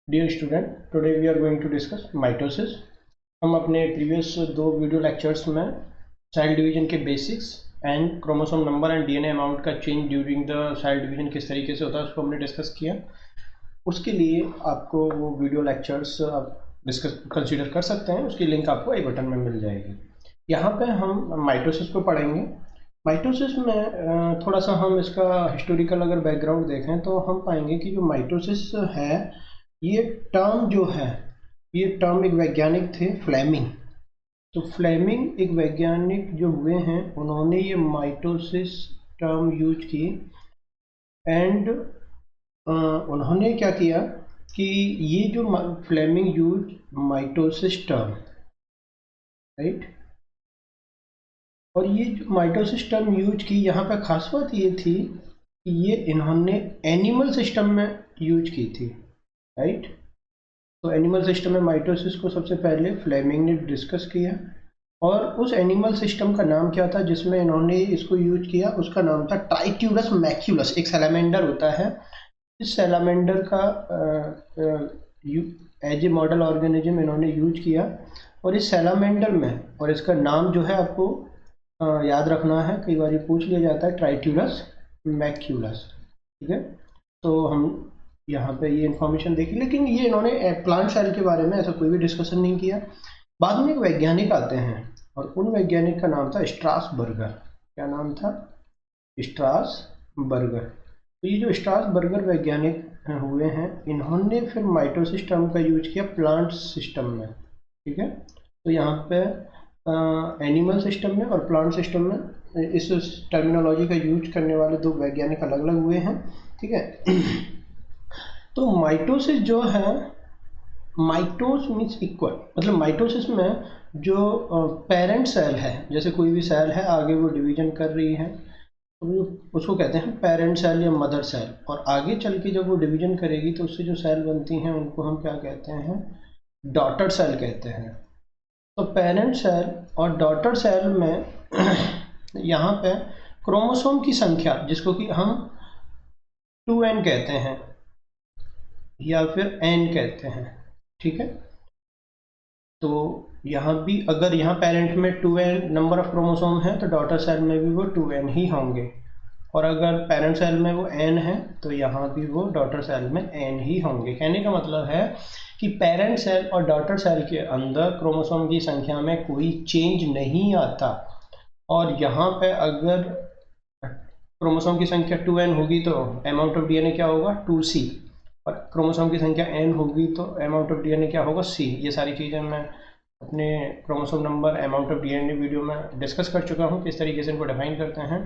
Dear student, today we are going to discuss mitosis. हम अपने previous दो video lectures में सेल डिवीजन के basics and chromosome number and DNA amount का change during the cell division किस तरीके से होता है उसको हमने डिस्कस किया। उसके लिए आपको वो वीडियो लेक्चर्स आप डिस्कस कंसीडर कर सकते हैं, उसकी लिंक आपको आई बटन में मिल जाएगी। यहाँ पे हम माइटोसिस को पढ़ेंगे। माइटोसिस में थोड़ा सा हम इसका हिस्टोरिकल अगर बैकग्राउंड देखें तो हम पाएंगे कि जो माइटोसिस है ये टर्म जो है, ये टर्म एक वैज्ञानिक थे फ्लेमिंग। तो फ्लेमिंग एक वैज्ञानिक जो हुए हैं उन्होंने ये माइटोसिस टर्म यूज की एंड उन्होंने क्या किया कि ये जो Flemming use mitosis term, right, और ये जो माइटोसिस टर्म यूज की, यहाँ पे खास बात ये थी कि ये इन्होंने एनिमल सिस्टम में यूज की थी, राइट। तो एनिमल सिस्टम में माइटोसिस को सबसे पहले फ्लेमिंग ने डिस्कस किया और उस एनिमल सिस्टम का नाम क्या था जिसमें इन्होंने इसको यूज किया, उसका नाम था ट्राइट्यूरस मैक्यूलस। एक सैलामेंडर होता है, इस सैलामेंडर का एज ए मॉडल ऑर्गेनिज्म इन्होंने यूज किया और इस सैलामेंडर में, और इसका नाम जो है आपको याद रखना है, कई बार ये पूछ लिया जाता है, ट्राइट्यूरस मैक्यूलस, ठीक है। तो हम यहाँ पे ये इन्फॉर्मेशन देखी, लेकिन ये इन्होंने प्लांट सेल के बारे में ऐसा कोई भी डिस्कशन नहीं किया। बाद में एक वैज्ञानिक आते हैं और उन वैज्ञानिक का नाम था स्ट्रासबर्गर। क्या नाम था? स्ट्रासबर्गर। तो ये जो स्ट्रासबर्गर वैज्ञानिक हुए हैं, इन्होंने फिर माइटोसिस टर्म का यूज किया प्लांट सिस्टम में, ठीक है। तो यहाँ पे एनिमल सिस्टम में और प्लांट सिस्टम में इस टर्मिनोलॉजी का यूज करने वाले दो वैज्ञानिक अलग अलग हुए हैं, ठीक है। तो माइटोसिस जो है, माइटोस मीन्स इक्वल, मतलब माइटोसिस में जो पेरेंट सेल है, जैसे कोई भी सेल है आगे वो डिवीजन कर रही है तो उसको कहते हैं पेरेंट सेल या मदर सेल, और आगे चल के जब वो डिवीजन करेगी तो उससे जो सेल बनती हैं उनको हम क्या कहते हैं? डॉटर सेल कहते हैं। तो पेरेंट सेल और डॉटर सेल में यहाँ पे क्रोमोसोम की संख्या, जिसको कि हम 2n कहते हैं या फिर n कहते हैं, ठीक है। तो यहाँ भी अगर यहाँ पेरेंट में 2n नंबर ऑफ क्रोमोसोम है तो डॉटर सेल में भी वो 2n ही होंगे, और अगर पेरेंट सेल में वो n है तो यहाँ भी वो डॉटर सेल में n ही होंगे। कहने का मतलब है कि पेरेंट सेल और डॉटर सेल के अंदर क्रोमोसोम की संख्या में कोई चेंज नहीं आता, और यहाँ पे अगर क्रोमोसोम की संख्या 2n होगी तो अमाउंट ऑफ डीएनए क्या होगा? 2c, और क्रोमोसोम की संख्या n होगी तो अमाउंट ऑफ डीएनए क्या होगा? c। ये सारी चीज़ें मैं अपने chromosome number, amount of DNA video में डिस्कस कर चुका हूँ, किस तरीके से इनको डिफाइन करते हैं।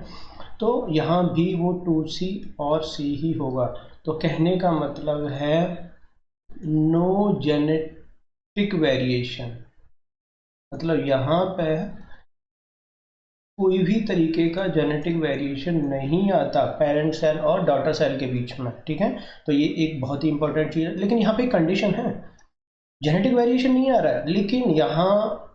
तो यहाँ भी वो 2c और c ही होगा। तो कहने का मतलब है नो जेनेटिक वेरिएशन, मतलब यहाँ पे कोई भी तरीके का जेनेटिक वेरिएशन नहीं आता पेरेंट सेल और डॉटर सेल के बीच में, ठीक है। तो ये एक बहुत ही इंपॉर्टेंट चीज़ है, लेकिन यहाँ पे एक कंडीशन है, जेनेटिक वेरिएशन नहीं आ रहा है, लेकिन यहाँ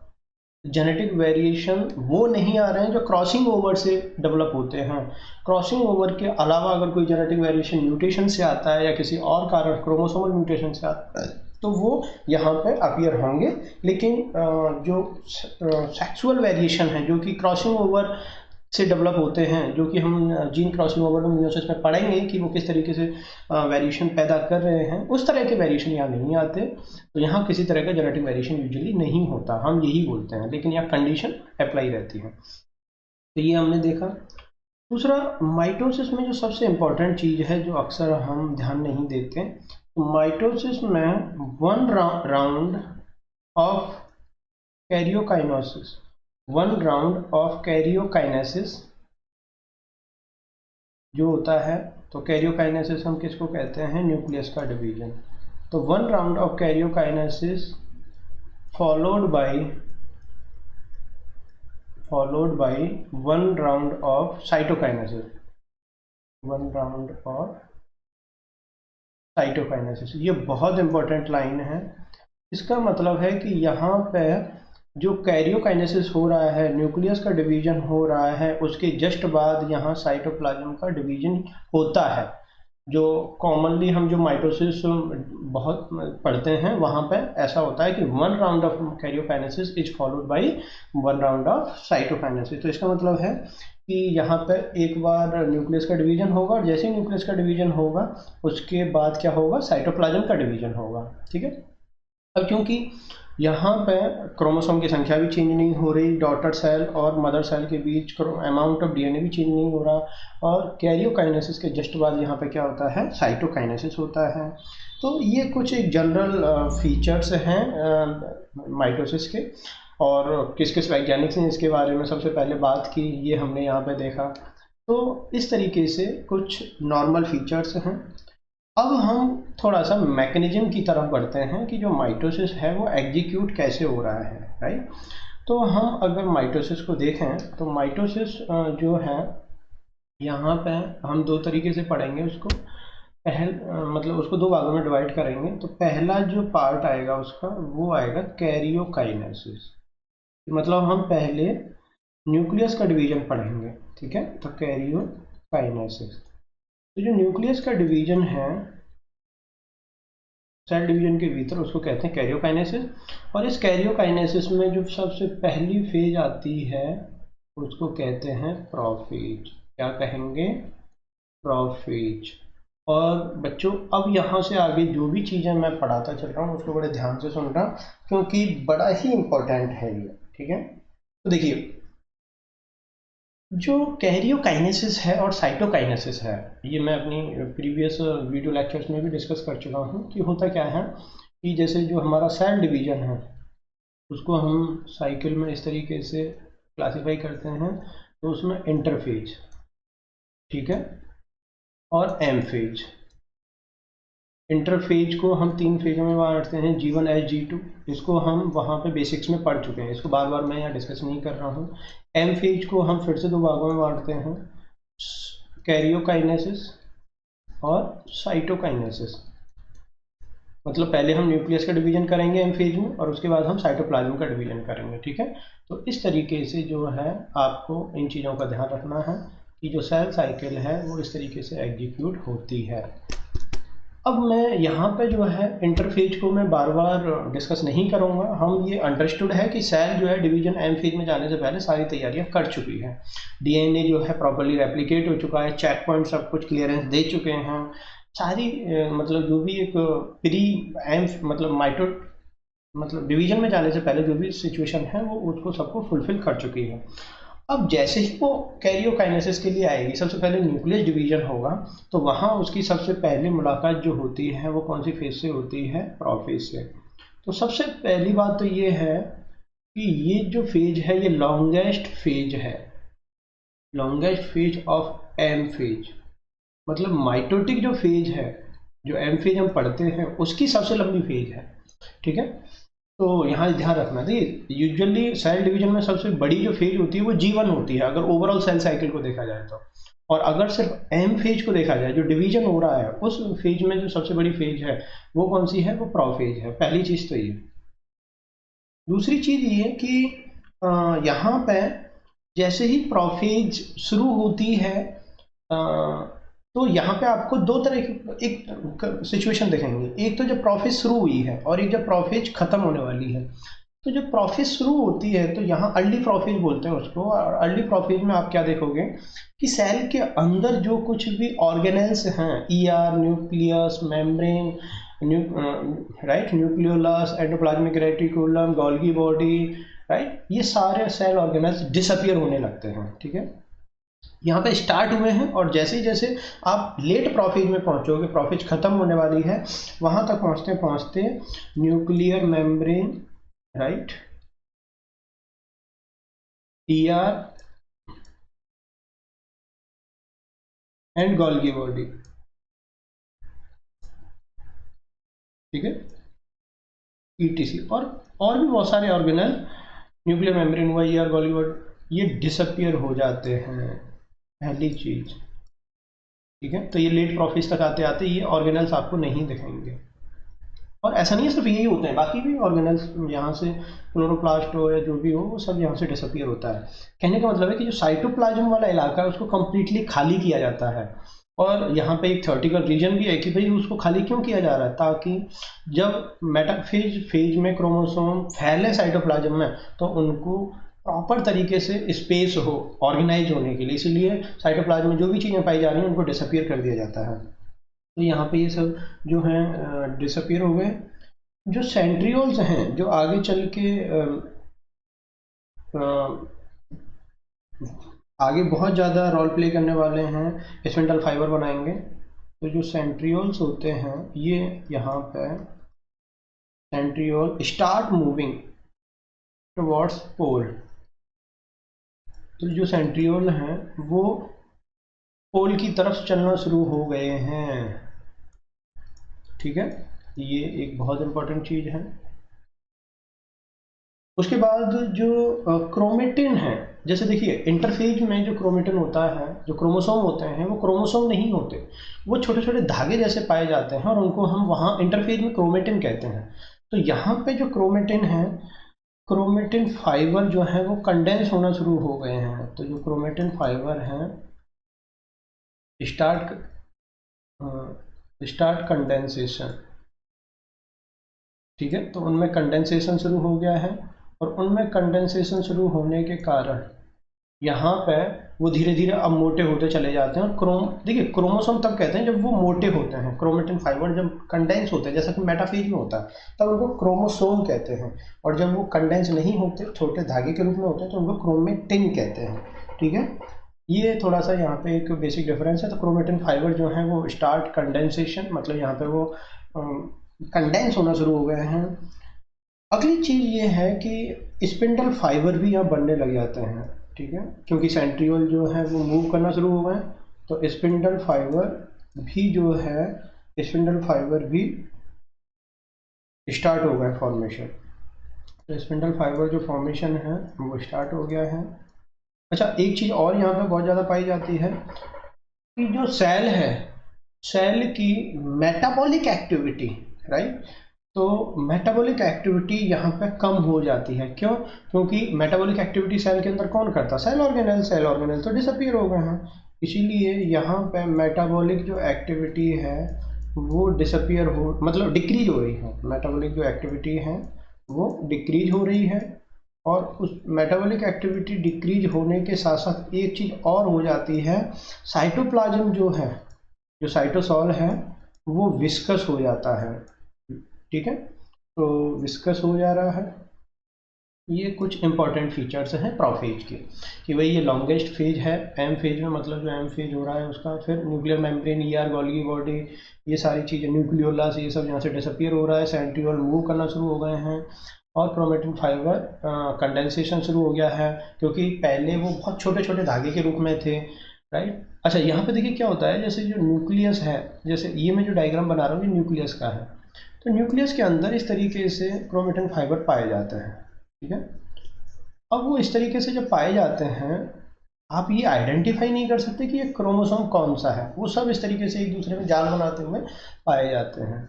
जेनेटिक वेरिएशन वो नहीं आ रहे हैं जो क्रॉसिंग ओवर से डेवलप होते हैं। क्रॉसिंग ओवर के अलावा अगर कोई जेनेटिक वेरिएशन म्यूटेशन से आता है या किसी और कारण क्रोमोसोमल म्यूटेशन से आता है तो वो यहाँ पे अपीयर होंगे, लेकिन जो सेक्सुअल वेरिएशन है जो कि क्रॉसिंग ओवर से डेवलप होते हैं, जो कि हम जीन क्रॉसिंग ओवर में मियोसिस में पढ़ेंगे कि वो किस तरीके से वेरिएशन पैदा कर रहे हैं, उस तरह के वेरिएशन यहाँ नहीं आते। तो यहाँ किसी तरह का जेनेटिक वेरिएशन यूजुअली नहीं होता, हम यही बोलते हैं, लेकिन यहाँ कंडीशन अप्लाई रहती है। तो ये हमने देखा। दूसरा, माइटोसिस में जो सबसे इम्पोर्टेंट चीज़ है जो अक्सर हम ध्यान नहीं देते, माइटोसिस में one round of karyokinesis, one round of karyokinesis जो होता है, तो कैरियोकाइनेसिस हम किसको कहते हैं? न्यूक्लियस का डिवीजन। तो one round of karyokinesis followed by one round of cytokinesis, one round of cytokinesis। ये बहुत इंपॉर्टेंट लाइन है। इसका मतलब है कि यहाँ पे जो कैरियोकाइनेसिस हो रहा है, न्यूक्लियस का डिवीजन हो रहा है, उसके जस्ट बाद यहाँ साइटोप्लाज्म का डिवीजन होता है। जो कॉमनली हम जो माइटोसिस बहुत पढ़ते हैं वहाँ पे ऐसा होता है कि 1 round of karyokinesis is followed by 1 round of cytokinesis. तो इसका मतलब है कि यहाँ पे एक बार न्यूक्लियस का डिवीजन होगा, और जैसे ही न्यूक्लियस का डिवीजन होगा उसके बाद क्या होगा, साइटोप्लाज्म का डिवीजन होगा। ठीक है। अब क्योंकि यहाँ पे क्रोमोसोम की संख्या भी चेंज नहीं हो रही, डॉटर सेल और मदर सेल के बीच अमाउंट ऑफ डीएनए भी चेंज नहीं हो रहा, और कैरियोकाइनेसिस के जस्ट बाद यहाँ पे क्या होता है, साइटोकाइनेसिस होता है। तो ये कुछ एक जनरल फीचर्स हैं माइटोसिस के, और किस किस वैज्ञानिक ने इसके बारे में सबसे पहले बात की ये हमने यहाँ पे देखा। तो इस तरीके से कुछ नॉर्मल फीचर्स हैं। अब हम थोड़ा सा मैकेनिज्म की तरफ बढ़ते हैं कि जो माइटोसिस है वो एग्जीक्यूट कैसे हो रहा है, राइट। तो हम अगर माइटोसिस को देखें तो माइटोसिस जो है यहाँ पे हम दो तरीके से पढ़ेंगे उसको। मतलब उसको दो भागों में डिवाइड करेंगे। तो पहला जो पार्ट आएगा उसका वो आएगा कैरियोकाइनेसिस। मतलब हम पहले न्यूक्लियस का डिवीजन पढ़ेंगे, ठीक है। तो कैरियोकाइनेसिस, तो जो न्यूक्लियस का डिवीजन है सेल डिवीजन के भीतर, उसको कहते हैं कैरियोकाइनेसिस। और इस कैरियोकाइनेसिस में जो सबसे पहली फेज आती है उसको कहते हैं प्रोफेज। क्या कहेंगे, प्रोफेज। और बच्चों अब यहाँ से आगे जो भी चीज़ें मैं पढ़ाता चल रहा हूँ उसको बड़े ध्यान से सुनना, क्योंकि बड़ा ही इम्पोर्टेंट है ये, ठीक है। तो देखिए जो कैरियोकाइनेसिस है और साइटोकाइनेसिस है, ये मैं अपनी प्रीवियस वीडियो लेक्चर्स में भी डिस्कस कर चुका हूँ कि होता क्या है कि जैसे जो हमारा सेल डिवीजन है उसको हम साइकिल में इस तरीके से क्लासिफाई करते हैं। तो उसमें इंटरफेज, ठीक है, और एम फेज। इंटरफेज को हम 3 फेजों में बांटते हैं, G1 S G2। इसको हम वहाँ पे बेसिक्स में पढ़ चुके हैं, इसको बार बार मैं यहाँ डिस्कस नहीं कर रहा हूँ। एम फेज को हम फिर से 2 भागों में बांटते हैं, कैरियोकाइनेसिस और साइटोकाइनेसिस। मतलब पहले हम न्यूक्लियस का डिवीजन करेंगे एम फेज में, और उसके बाद हम साइटोप्लाज्म का डिवीजन करेंगे, ठीक है। तो इस तरीके से जो है आपको इन चीज़ों का ध्यान रखना है कि जो सेल साइकिल है वो इस तरीके से एग्जीक्यूट होती है। अब मैं यहाँ पे जो है इंटरफेज को मैं बार बार डिस्कस नहीं करूँगा। हम ये अंडरस्टूड है कि सेल जो है डिवीजन एम फेज में जाने से पहले सारी तैयारियाँ कर चुकी है, डीएनए जो है प्रॉपर्ली रेप्लिकेट हो चुका है, चेक पॉइंट सब कुछ क्लियरेंस दे चुके हैं, सारी मतलब जो भी एक प्री एम मतलब माइटो मतलब डिवीजन में जाने से पहले जो भी सिचुएशन है वो उसको सबको फुलफिल कर चुकी है। अब जैसे ही वो कैरियोकाइनेसिस के लिए आएगी, सबसे पहले न्यूक्लियस डिवीजन होगा, तो वहाँ उसकी सबसे पहली मुलाकात जो होती है वो कौन सी फेज से होती है, प्रोफेज से। तो सबसे पहली बात तो ये है कि ये जो फेज है ये लॉन्गेस्ट फेज है, longest phase of M phase. मतलब माइटोटिक जो फेज है, जो एम फेज हम पढ़ते हैं उसकी सबसे लंबी फेज है, ठीक है। तो यहाँ ध्यान रखना, देखिए यूजुअली सेल डिवीजन में सबसे बड़ी जो फेज होती है वो G1 होती है अगर ओवरऑल सेल साइकिल को देखा जाए तो। और अगर सिर्फ एम फेज को देखा जाए, जो डिवीजन हो रहा है उस फेज में जो सबसे बड़ी फेज है वो कौन सी है, वो प्रोफेज है। पहली चीज तो ये। दूसरी चीज ये कि यहाँ पे जैसे ही प्रोफेज शुरू होती है तो यहाँ पे आपको दो तरह की एक सिचुएशन देखेंगे, एक तो जब प्रोफेज शुरू हुई है और एक जब प्रोफेज खत्म होने वाली है। तो जब प्रोफेज शुरू होती है तो यहाँ अर्ली प्रोफेज बोलते हैं उसको, और अर्ली प्रोफेज में आप क्या देखोगे कि सेल के अंदर जो कुछ भी ऑर्गेनेल्स हैं, ER, nucleus, membrane, right, nucleolus, endoplasmic reticulum, Golgi body, right, ये सारे सेल ऑर्गेनेल्स डिसअपियर होने लगते हैं, ठीक है। यहाँ पे स्टार्ट हुए हैं और जैसे जैसे आप लेट प्रोफेज में पहुंचोगे, प्रोफेज खत्म होने वाली है, वहां तक पहुंचते पहुंचते nuclear membrane, right, ER and Golgi body, ठीक है, ईटीसी, और भी बहुत सारे ऑर्गेनल, न्यूक्लियर मेम्ब्रेन हुआ, ईआर, गोल्गी बॉडी, ये डिसअपियर हो जाते हैं, पहली चीज, ठीक है। तो ये लेट प्रोफेज तक आते आते ये ऑर्गेनल्स आपको नहीं दिखेंगे। और ऐसा नहीं है सिर्फ यही होते हैं, बाकी भी ऑर्गेनल्स यहाँ से क्लोरोप्लास्ट हो या जो भी हो वो सब यहाँ से डिसअपियर होता है। कहने का मतलब है कि जो साइटोप्लाज्म वाला इलाका है उसको कम्प्लीटली खाली किया जाता है, और यहाँ पे एक थ्योरेटिकल रीजन भी है कि भाई उसको खाली क्यों किया जा रहा है, ताकि जब मेटाफेज में क्रोमोसोम फैले साइटोप्लाज्म में तो उनको प्रॉपर तरीके से स्पेस हो ऑर्गेनाइज होने के लिए, इसीलिए साइटोप्लाज्म में जो भी चीज़ें पाई जा रही हैं उनको डिसअपियर कर दिया जाता है। तो यहाँ पे ये सब जो है डिसअपियर हो गए। जो सेंट्रियोल्स हैं जो आगे चल के आगे बहुत ज़्यादा रोल प्ले करने वाले हैं, स्पिंडल फाइबर बनाएंगे। तो जो सेंट्रियोल्स होते हैं ये यहाँ पे सेंट्रियोल स्टार्ट मूविंग टुवर्ड्स पोल। तो जो सेंट्रियोल हैं वो पोल की तरफ चलना शुरू हो गए हैं, ठीक है। ये एक बहुत इंपॉर्टेंट चीज़ है। उसके बाद जो क्रोमेटिन है, जैसे देखिए इंटरफेज में जो क्रोमेटिन होता है, जो क्रोमोसोम होते हैं वो क्रोमोसोम नहीं होते, वो छोटे छोटे धागे जैसे पाए जाते हैं और उनको हम वहाँ इंटरफेज में क्रोमेटिन कहते हैं। तो यहाँ पे जो क्रोमेटिन है, क्रोमेटिन फाइबर जो है वो कंडेंस होना शुरू हो गए हैं। तो जो क्रोमेटिन फाइबर हैं स्टार्ट कंडेंसेशन, ठीक है। तो उनमें कंडेंसेशन शुरू हो गया है और उनमें कंडेंसेशन शुरू होने के कारण यहाँ पे वो धीरे धीरे अब मोटे होते चले जाते हैं। और देखिए क्रोमोसोम तब कहते हैं जब वो मोटे होते हैं, क्रोमेटिन फाइबर जब कंडेंस होते हैं जैसा कि मेटाफेज में होता है तब उनको क्रोमोसोम कहते हैं, और जब वो कंडेंस नहीं होते छोटे धागे के रूप में होते हैं तो उनको क्रोमेटिन कहते हैं, ठीक है। ये थोड़ा सा यहाँ पे एक बेसिक डिफरेंस है। तो क्रोमेटिन फाइबर जो है वो स्टार्ट कंडेंसेशन, मतलब यहाँ पे वो कंडेंस होना शुरू हो गए हैं। अगली चीज़ ये है कि स्पिंडल फाइबर भी यहाँ बनने लग जाते हैं, ठीक है, क्योंकि सेंट्रियोल जो है वो मूव करना शुरू हो गए। तो स्पिंडल फाइबर भी जो है, स्पिंडल फाइबर भी स्टार्ट हो गए फॉर्मेशन। तो स्पिंडल फाइबर जो फॉर्मेशन है वो स्टार्ट हो गया है। अच्छा, एक चीज़ और यहाँ पे बहुत ज़्यादा पाई जाती है कि जो सेल है, सेल की मेटाबॉलिक एक्टिविटी, राइट। तो मेटाबॉलिक एक्टिविटी यहाँ पे कम हो जाती है। क्यों? क्योंकि मेटाबॉलिक एक्टिविटी सेल के अंदर कौन करता है? Cell organelle. सेल ऑर्गेनेल तो डिसअपीयर हो गए हैं, इसीलिए यहाँ पे मेटाबॉलिक जो एक्टिविटी है वो डिसअपीयर हो, मतलब डिक्रीज हो रही है। मेटाबॉलिक जो एक्टिविटी है वो डिक्रीज हो रही है, और उस मेटाबॉलिक एक्टिविटी डिक्रीज होने के साथ साथ एक चीज़ और हो जाती है, साइटोप्लाज्म जो है, जो साइटोसॉल है वो विस्कस हो जाता है, ठीक है। तो विस्कस हो जा रहा है। ये कुछ इंपॉर्टेंट फीचर्स हैं प्रोफेज के, कि भाई ये लॉन्गेस्ट फेज है एम फेज में, मतलब जो एम फेज हो रहा है उसका। फिर nuclear membrane, ER, Golgi body, ये सारी चीज़ें, न्यूक्लियोलस, ये सब यहाँ से डिसअपीयर हो रहा है। सेंट्रियोल मूव करना शुरू हो गए हैं और क्रोमेटिन फाइबर कंडेंसेशन शुरू हो गया है, क्योंकि पहले वो बहुत छोटे छोटे धागे के रूप में थे, राइट। अच्छा, यहाँ पे देखिए क्या होता है, जैसे जो न्यूक्लियस है, जैसे ये मैं जो डायग्राम बना रहा हूँ ये न्यूक्लियस का है। तो न्यूक्लियस के अंदर इस तरीके से क्रोमेटिन फाइबर पाए जाते हैं, ठीक है। अब वो इस तरीके से जब पाए जाते हैं, आप ये आइडेंटिफाई नहीं कर सकते कि ये क्रोमोसोम कौन सा है, वो सब इस तरीके से एक दूसरे में जाल बनाते हुए पाए जाते हैं।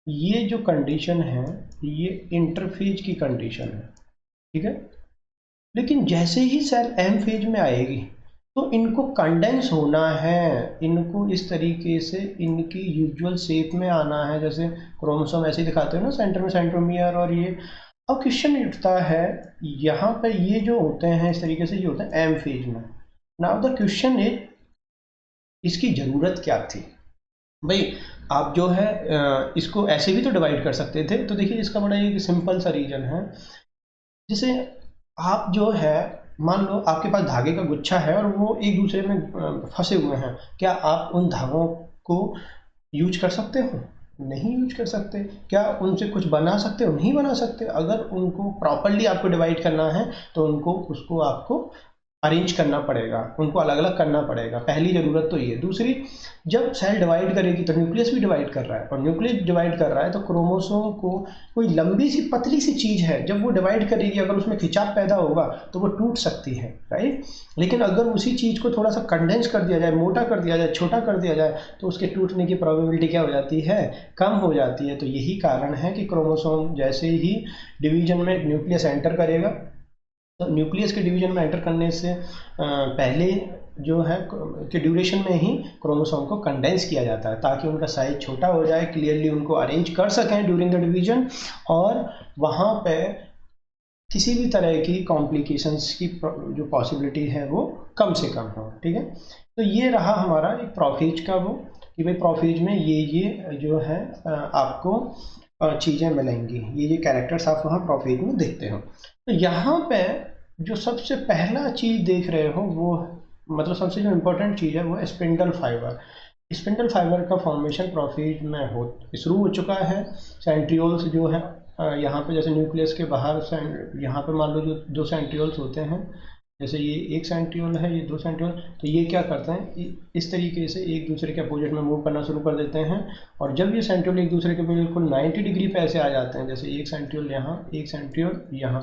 ये जो कंडीशन है ये इंटरफेज की कंडीशन है, ठीक है। लेकिन जैसे ही सेल एम फेज में आएगी तो इनको कंडेंस होना है, इनको इस तरीके से इनकी यूजुअल शेप में आना है, जैसे क्रोमोसोम ऐसे ही दिखाते हैं ना, सेंटर में सेंट्रोमियर और ये। अब क्वेश्चन उठता है यहाँ पर, ये जो होते हैं इस तरीके से, ये होते हैं एम फेज में। नाउ द क्वेश्चन इज, इसकी ज़रूरत क्या थी भाई? आप जो है इसको ऐसे भी तो डिवाइड कर सकते थे। तो देखिए इसका बड़ा एक सिंपल सा रीजन है। जैसे आप जो है, मान लो आपके पास धागे का गुच्छा है और वो एक दूसरे में फंसे हुए हैं, क्या आप उन धागों को यूज कर सकते हो? नहीं यूज कर सकते। क्या उनसे कुछ बना सकते हो? नहीं बना सकते। अगर उनको प्रॉपरली आपको डिवाइड करना है तो उनको उसको आपको अरेंज करना पड़ेगा, उनको अलग अलग करना पड़ेगा। पहली ज़रूरत तो ये। दूसरी, जब सेल डिवाइड करेगी तो न्यूक्लियस भी डिवाइड कर रहा है, और न्यूक्लियस डिवाइड कर रहा है तो क्रोमोसोम को कोई लंबी सी पतली सी चीज़ है, जब वो डिवाइड करेगी अगर उसमें खिंचाव पैदा होगा तो वो टूट सकती है, राइट। लेकिन अगर उसी चीज़ को थोड़ा सा कंडेंस कर दिया जाए, मोटा कर दिया जाए, छोटा कर दिया जाए, तो उसके टूटने की प्रोबेबिलिटी क्या हो जाती है? कम हो जाती है। तो यही कारण है कि क्रोमोसोम जैसे ही डिवीजन में न्यूक्लियस एंटर करेगा, तो न्यूक्लियस के डिवीजन में एंटर करने से पहले जो है कि ड्यूरेशन में ही क्रोमोसोम को कंडेंस किया जाता है ताकि उनका साइज छोटा हो जाए, क्लियरली उनको अरेंज कर सकें ड्यूरिंग द डिवीजन, और वहाँ पे किसी भी तरह की कॉम्प्लिकेशंस की जो पॉसिबिलिटी है वो कम से कम हो। ठीक है, तो ये रहा हमारा एक प्रोफेज का वो कि भाई प्रोफेज में ये जो है आपको चीज़ें मिलेंगी, ये कैरेक्टर्स आप वहाँ प्रोफेज में देखते हो। तो यहाँ पे जो सबसे पहला चीज़ देख रहे हो वो मतलब सबसे जो इम्पोर्टेंट चीज़ है वो है स्पिंडल फाइबर। स्पिंडल फाइबर का फॉर्मेशन प्रोफेज में शुरू हो चुका है। सेंट्रियोल्स जो है यहाँ पे जैसे न्यूक्लियस के बाहर यहाँ पे मान लो जो 2 सेंट्रियोल्स होते हैं, जैसे ये एक सेंट्रियोल है, ये 2 सेंट्रियोल, तो ये क्या करते हैं इस तरीके से एक दूसरे के अपोजिट में मूव करना शुरू कर देते हैं, और जब ये सेंट्रियोल एक दूसरे के बिल्कुल 90 डिग्री पे ऐसे आ जाते हैं, जैसे एक सेंट्रियोल यहाँ एक सेंट्रियोल यहाँ,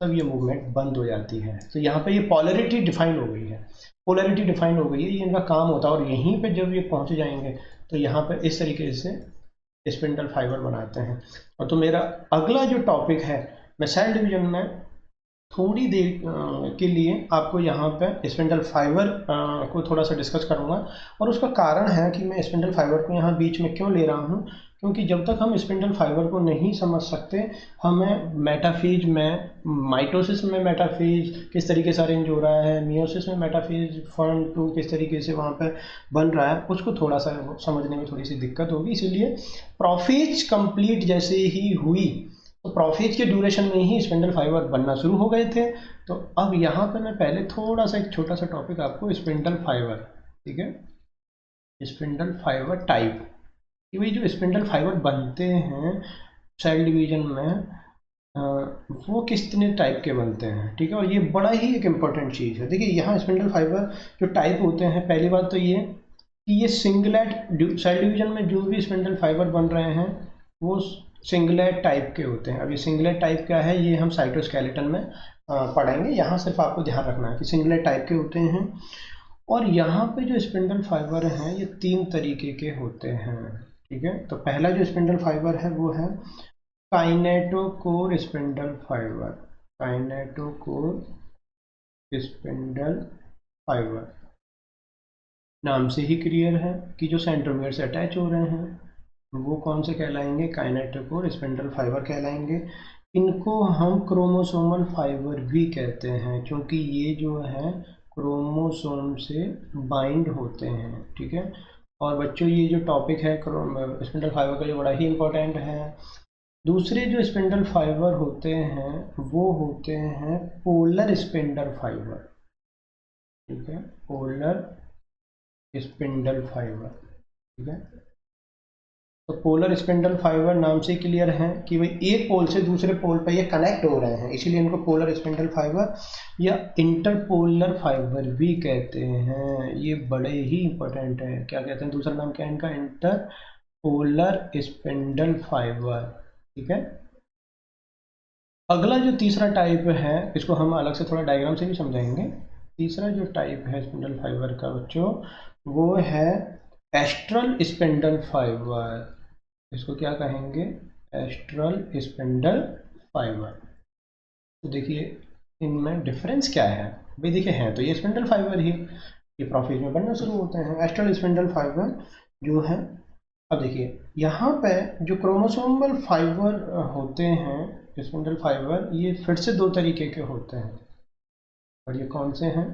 तब ये मूवमेंट बंद हो जाती है। तो यहाँ पे ये पोलैरिटी डिफाइन हो गई है, पोलैरिटी डिफाइन हो गई है, ये इनका काम होता है। और यहीं पे जब ये पहुँच जाएंगे तो यहाँ पे इस तरीके से स्पिंडल फाइबर बनाते हैं। और तो मेरा अगला जो टॉपिक है, मैं सेल डिवीजन में थोड़ी देर के लिए आपको यहाँ पे स्पिंडल फाइबर को थोड़ा सा डिस्कस करूँगा। और उसका कारण है कि मैं स्पिंडल फाइबर को यहाँ बीच में क्यों ले रहा हूँ, क्योंकि जब तक हम स्पिंडल फाइबर को नहीं समझ सकते, हमें मेटाफेज में, माइटोसिस में मेटाफेज किस तरीके से अरेंज हो रहा है, मियोसिस में मेटाफेज 1-2 किस तरीके से वहाँ पे बन रहा है, उसको थोड़ा सा समझने में थोड़ी सी दिक्कत होगी। इसीलिए प्रोफेज कंप्लीट जैसे ही हुई तो प्रोफेज के ड्यूरेशन में ही स्पिंडल फाइबर बनना शुरू हो गए थे। तो अब यहाँ पे मैं पहले थोड़ा सा एक छोटा सा टॉपिक आपको स्पिंडल फाइबर, ठीक है, स्पिंडल फाइबर टाइप, कि भाई जो स्पिंडल फाइबर बनते हैं सेल डिवीजन में वो कितने टाइप के बनते हैं, ठीक है। और ये बड़ा ही एक इम्पॉर्टेंट चीज़ है। देखिए यहाँ स्पिंडल फाइबर जो टाइप होते हैं, पहली बात तो ये कि ये सिंगलेट सेल डिवीजन में जो भी स्पिंडल फाइबर बन रहे हैं वो सिंगलेट टाइप के होते हैं। अब ये सिंगलेट टाइप क्या है ये हम साइटोस्केलेटन में पढ़ेंगे, यहाँ सिर्फ आपको ध्यान रखना है कि सिंगलेट टाइप के होते हैं। और यहाँ पे जो स्पिंडल फाइबर हैं ये 3 तरीके के होते हैं, ठीक है। तो पहला जो स्पिंडल फाइबर है वो है kinetochore spindle fibre, kinetochore spindle fibre नाम से ही क्लियर है कि जो सेंट्रोमियर से अटैच हो रहे हैं वो कौन से कहलाएंगे, काइनेटोकोर स्पिंडल फाइबर कहलाएंगे। इनको हम क्रोमोसोमल फाइबर भी कहते हैं क्योंकि ये जो है क्रोमोसोम से बाइंड होते हैं, ठीक है। और बच्चों ये जो टॉपिक है स्पिंडल फाइबर का जो बड़ा ही इम्पोर्टेंट है। दूसरे जो स्पिंडल फाइबर होते हैं वो होते हैं पोलर स्पिंडल फाइबर, ठीक है, पोलर स्पिंडल फाइबर, ठीक है। तो पोलर स्पिंडल फाइबर नाम से क्लियर है कि भाई एक पोल से दूसरे पोल पर ये कनेक्ट हो रहे हैं, इसीलिए इनको पोलर स्पिंडल फाइबर या इंटरपोलर फाइबर भी कहते हैं। ये बड़े ही इंपॉर्टेंट है, क्या कहते हैं, दूसरा नाम क्या है इनका, इंटरपोलर स्पिंडल फाइबर, ठीक है। अगला जो तीसरा टाइप है इसको हम अलग से थोड़ा डायग्राम से भी समझाएंगे। तीसरा जो टाइप है स्पिंडल फाइबर का बच्चों वो है एस्ट्रल स्पिंडल फाइबर, इसको क्या कहेंगे, एस्ट्रल स्पिंडल फाइबर। तो देखिए इनमें डिफरेंस क्या है भाई, देखिए हैं तो ये स्पिंडल फाइबर ही, ये प्रोफेज में बनना शुरू होते हैं। एस्ट्रल स्पिंडल फाइबर जो है, अब देखिए यहाँ पे जो क्रोमोसोमल फाइबर होते हैं स्पिंडल फाइबर, ये फिर से 2 तरीके के होते हैं। और ये कौन से हैं,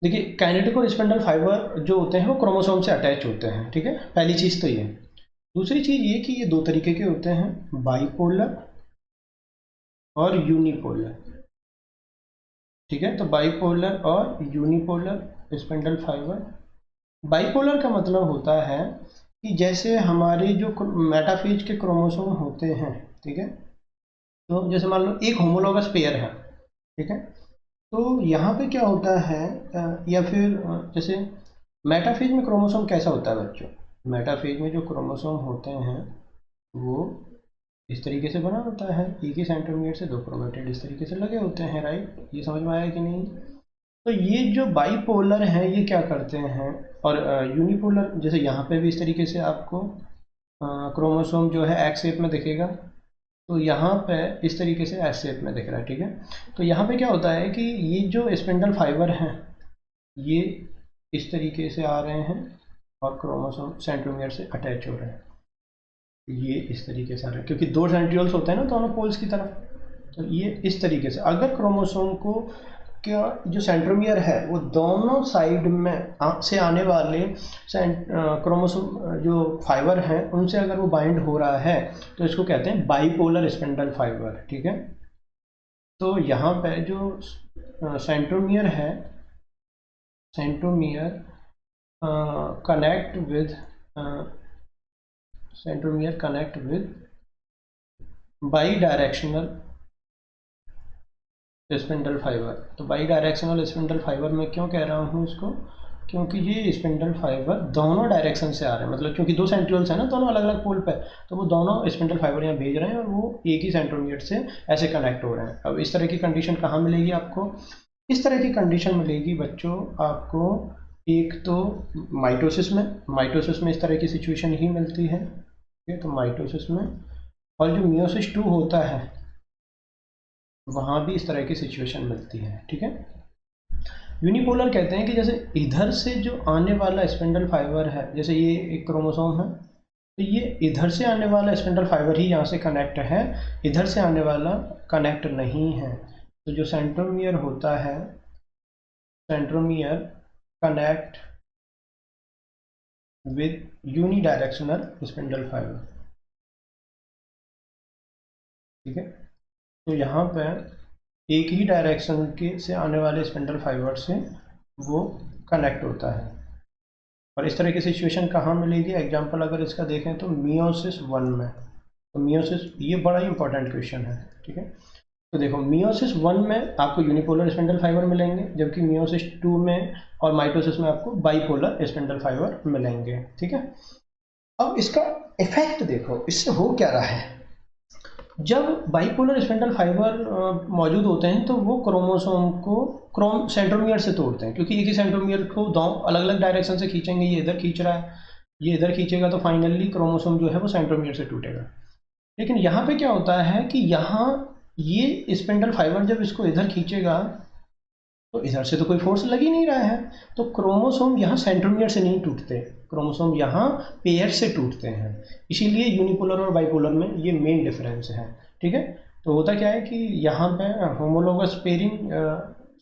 देखिए काइनेटिक और स्पिंडल फाइबर जो होते हैं वो क्रोमोसोम से अटैच होते हैं, ठीक है, पहली चीज़ तो ये। दूसरी चीज़ ये कि ये 2 तरीके के होते हैं, बाइपोलर और यूनिपोलर, ठीक है। तो बाइपोलर और यूनिपोलर स्पिंडल फाइबर। बाइपोलर का मतलब होता है कि जैसे हमारे जो मेटाफेज के क्रोमोसोम होते हैं, ठीक है, तो जैसे मान लो एक होमोलॉगस पेयर है, ठीक है, तो यहाँ पे क्या होता है या फिर जैसे मेटाफेज में क्रोमोसोम कैसा होता है बच्चों, मेटाफेज में जो क्रोमोसोम होते हैं वो इस तरीके से बना होता है, एक ही सेंट्रोमियर से 2 क्रोमेटिड इस तरीके से लगे होते हैं, राइट, ये समझ में आया कि नहीं। तो ये जो बाइपोलर हैं ये क्या करते हैं, और यूनिपोलर जैसे यहाँ पे भी इस तरीके से आपको क्रोमोसोम जो है एक्स शेप में दिखेगा, तो यहाँ पे इस तरीके से एस शेप में दिख रहा है, ठीक है। तो यहाँ पे क्या होता है कि ये जो स्पिंडल फाइबर हैं ये इस तरीके से आ रहे हैं और क्रोमोसोम सेंट्रोमियर से अटैच हो रहे हैं, ये इस तरीके से आ रहे हैं क्योंकि दो सेंट्रियोल्स होते हैं ना दोनों पोल्स की तरफ। तो ये इस तरीके से, अगर क्रोमोसोम को क्या जो सेंट्रोमियर है वो दोनों साइड में से आने वाले क्रोमोसोम जो फाइबर हैं उनसे अगर वो बाइंड हो रहा है तो इसको कहते हैं बाइपोलर स्पिंडल फाइबर, ठीक है। तो यहाँ पे जो सेंट्रोमियर है, centromere connect with centromere connect with by directional spindle fibre. तो बाई डायरेक्शनल स्पिंडल फाइबर में क्यों कह रहा हूँ इसको, क्योंकि ये स्पिंडल फाइबर दोनों डायरेक्शन से आ रहे हैं, मतलब क्योंकि दो सेंट्रियोल्स हैं ना दोनों अलग अलग पोल पे, तो वो दोनों स्पिंडल फाइबर यहाँ भेज रहे हैं और वो एक ही सेंट्रोमियर से ऐसे कनेक्ट हो रहे हैं। अब इस तरह की कंडीशन कहाँ मिलेगी आपको, इस तरह की कंडीशन मिलेगी बच्चों आपको एक तो माइटोसिस में, माइटोसिस में इस तरह की सिचुएशन ही मिलती है, ठीक है। तो माइटोसिस में, और जो मियोसिस 2 होता है वहाँ भी इस तरह की सिचुएशन मिलती है, ठीक है। यूनिपोलर कहते हैं कि जैसे इधर से जो आने वाला स्पिंडल फाइबर है, जैसे ये एक क्रोमोसोम है तो ये इधर से आने वाला स्पिंडल फाइबर ही यहाँ से कनेक्ट है, इधर से आने वाला कनेक्ट नहीं है। तो जो सेंट्रोमियर होता है, centromere connect with unidirectional spindle fibre, ठीक है। तो यहाँ पर एक ही डायरेक्शन के से आने वाले स्पिंडल फाइबर से वो कनेक्ट होता है। और इस तरह की सिचुएशन कहाँ मिलेगी, एग्जांपल अगर इसका देखें तो मियोसिस 1 में। तो मियोसिस, ये बड़ा ही इंपॉर्टेंट क्वेश्चन है, ठीक है। तो देखो मियोसिस 1 में आपको यूनिपोलर स्पिंडल फाइबर मिलेंगे, जबकि मियोसिस 2 में और माइटोसिस में आपको बाइपोलर स्पिंडल फाइबर मिलेंगे, ठीक है। अब इसका इफेक्ट देखो, इससे हो क्या रहा है। जब बाइपोलर स्पिंडल फाइबर मौजूद होते हैं तो वो क्रोमोसोम को सेंट्रोमियर से तोड़ते हैं, क्योंकि एक ही सेंट्रोमियर को दो अलग अलग डायरेक्शन से खींचेंगे, ये इधर खींच रहा है, ये इधर खींचेगा, तो फाइनली क्रोमोसोम जो है वो सेंट्रोमियर से टूटेगा। लेकिन यहाँ पे क्या होता है कि यहाँ ये स्पिंडल फाइबर जब इसको इधर खींचेगा तो इधर से तो कोई फोर्स लग ही नहीं रहा है, तो क्रोमोसोम यहाँ सेंट्रोमियर से नहीं टूटते, क्रोमोसोम यहाँ पेयर से टूटते हैं। इसीलिए यूनिपोलर और बाइपोलर में ये मेन डिफरेंस है, ठीक है। तो होता क्या है कि यहाँ पे होमोलोगस पेयरिंग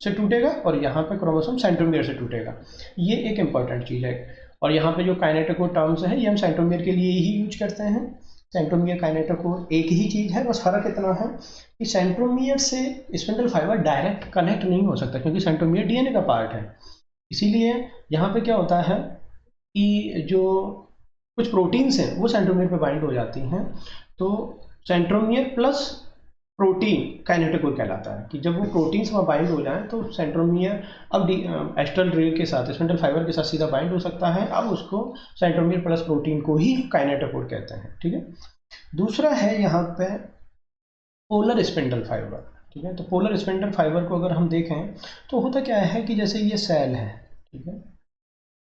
से टूटेगा और यहाँ पे क्रोमोसोम सेंट्रोमियर से टूटेगा, ये एक इम्पॉर्टेंट चीज़ है। और यहाँ पे जो काइनेटिको टर्म्स है ये हम सेंट्रोमियर के लिए ही यूज करते हैं। सेंट्रोमियर काइनेटोकोर एक ही चीज़ है, बस फर्क इतना है कि सेंट्रोमियर से स्पिंडल फाइबर डायरेक्ट कनेक्ट नहीं हो सकता, क्योंकि सेंट्रोमियर डीएनए का पार्ट है। इसीलिए यहाँ पे क्या होता है कि जो कुछ प्रोटीन्स हैं वो सेंट्रोमियर पे बाइंड हो जाती हैं, तो सेंट्रोमियर प्लस प्रोटीन काइनेटोकोर कहलाता है। कि जब वो प्रोटीन्स वहाँ बाइंड हो जाएं तो सेंट्रोमियर अब एस्ट्रल रे के साथ, स्पिंडल फाइबर के साथ सीधा बाइंड हो सकता है, अब उसको सेंट्रोमियर प्लस प्रोटीन को ही काइनेटोकोर कहते हैं, ठीक है। दूसरा है यहाँ पे पोलर स्पिंडल फाइबर, ठीक है। तो पोलर स्पिंडल फाइबर को अगर हम देखें तो होता क्या है कि जैसे ये सेल है, ठीक है,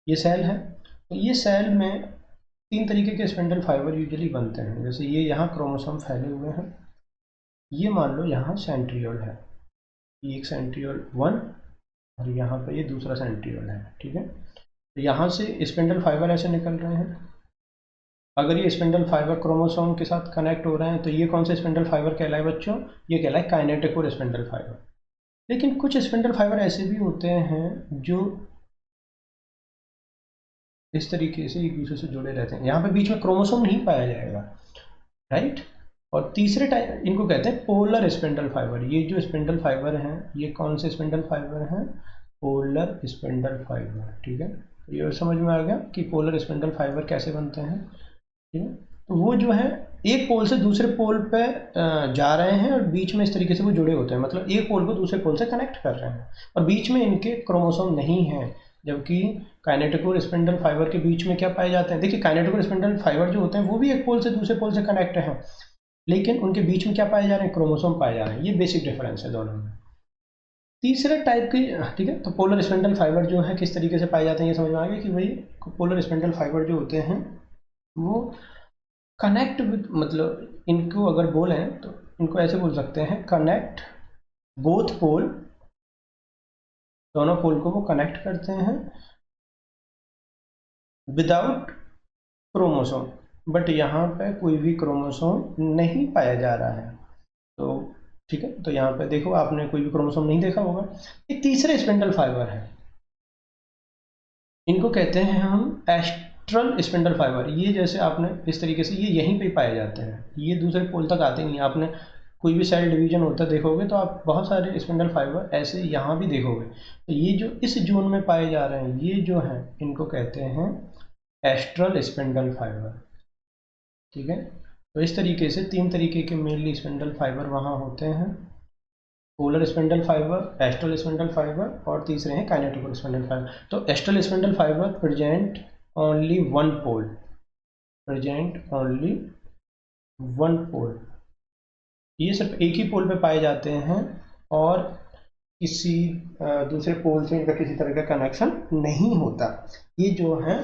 ये सेल है, तो ये सेल में तीन तरीके के स्पिंडल फाइबर यूजुअली बनते हैं। जैसे ये यहाँ क्रोमोसोम फैले हुए हैं, ये मान लो यहाँ सेंट्रियोल है, ये एक सेंट्रियोल 1 और यहाँ पे ये दूसरा सेंट्रियोल है, ठीक है। तो यहाँ से स्पिंडल फाइबर ऐसे निकल रहे हैं। अगर ये स्पिंडल फाइबर क्रोमोसोम के साथ कनेक्ट हो रहे हैं तो ये कौन से स्पिंडल फाइबर कहलाए बच्चों, ये कहलाए काइनेटिकोर स्पिंडल फाइबर। लेकिन कुछ स्पिंडल फाइबर ऐसे भी होते हैं जो इस तरीके से एक दूसरे से जुड़े रहते हैं, यहाँ पे बीच में क्रोमोसोम नहीं पाया जाएगा, राइट। और तीसरे टाइप इनको कहते हैं पोलर स्पिंडल फाइबर। ये जो स्पिंडल फाइबर हैं ये कौन से स्पिंडल फाइबर हैं, पोलर स्पिंडल फाइबर, ठीक है। तो ये समझ में आ गया कि पोलर स्पिंडल फाइबर कैसे बनते हैं, ठीक है। तो वो जो है एक पोल से दूसरे पोल पे जा रहे हैं और बीच में इस तरीके से वो जुड़े होते हैं, मतलब एक पोल को दूसरे पोल से कनेक्ट कर रहे हैं और बीच में इनके क्रोमोसोम नहीं है। जबकि काइनेटिकोर स्पिंडल फाइबर के बीच में क्या पाए जाते हैं, देखिए काइनेटिकोर स्पिंडल फाइबर जो होते हैं वो भी एक पोल से दूसरे पोल से कनेक्ट हैं, लेकिन उनके बीच में क्या पाए जा रहे हैं, क्रोमोसोम पाए जा रहे हैं। ये बेसिक डिफरेंस है दोनों में। तीसरे टाइप की, ठीक है, तो पोलर स्पिंडल फाइबर जो है किस तरीके से पाए जाते हैं ये समझ में आ गया कि भाई पोलर स्पिंडल फाइबर जो होते हैं वो कनेक्ट विद, मतलब इनको अगर बोलें तो इनको ऐसे बोल सकते हैं, कनेक्ट बोथ पोल दोनों पोल को वो कनेक्ट करते हैं विदाउट क्रोमोसोम, बट यहाँ पे कोई भी क्रोमोसोम नहीं पाया जा रहा है। तो ठीक है, तो यहाँ पे देखो आपने कोई भी क्रोमोसोम नहीं देखा होगा। एक तीसरे स्पिंडल फाइबर है, इनको कहते हैं हम एस्ट्रल स्पिंडल फाइबर। ये जैसे आपने इस तरीके से, ये यहीं पे पाए जाते हैं, ये दूसरे पोल तक आते नहीं। आपने कोई भी सेल डिवीजन होता देखोगे तो आप बहुत सारे स्पिंडल फाइबर ऐसे यहाँ भी देखोगे। तो ये जो इस जोन में पाए जा रहे हैं, ये जो हैं इनको कहते हैं एस्ट्रल स्पिंडल फाइबर। ठीक है, तो इस तरीके से 3 तरीके के मेनली स्पिंडल फाइबर वहाँ होते हैं, polar spindle fibre, astral spindle fibre और तीसरे हैं काइनेटिक स्पिंडल फाइबर। तो astral spindle fibre present only one pole, present only one pole, ये सिर्फ एक ही पोल पे पाए जाते हैं और किसी दूसरे पोल से इनका किसी तरह का कनेक्शन नहीं होता। ये जो है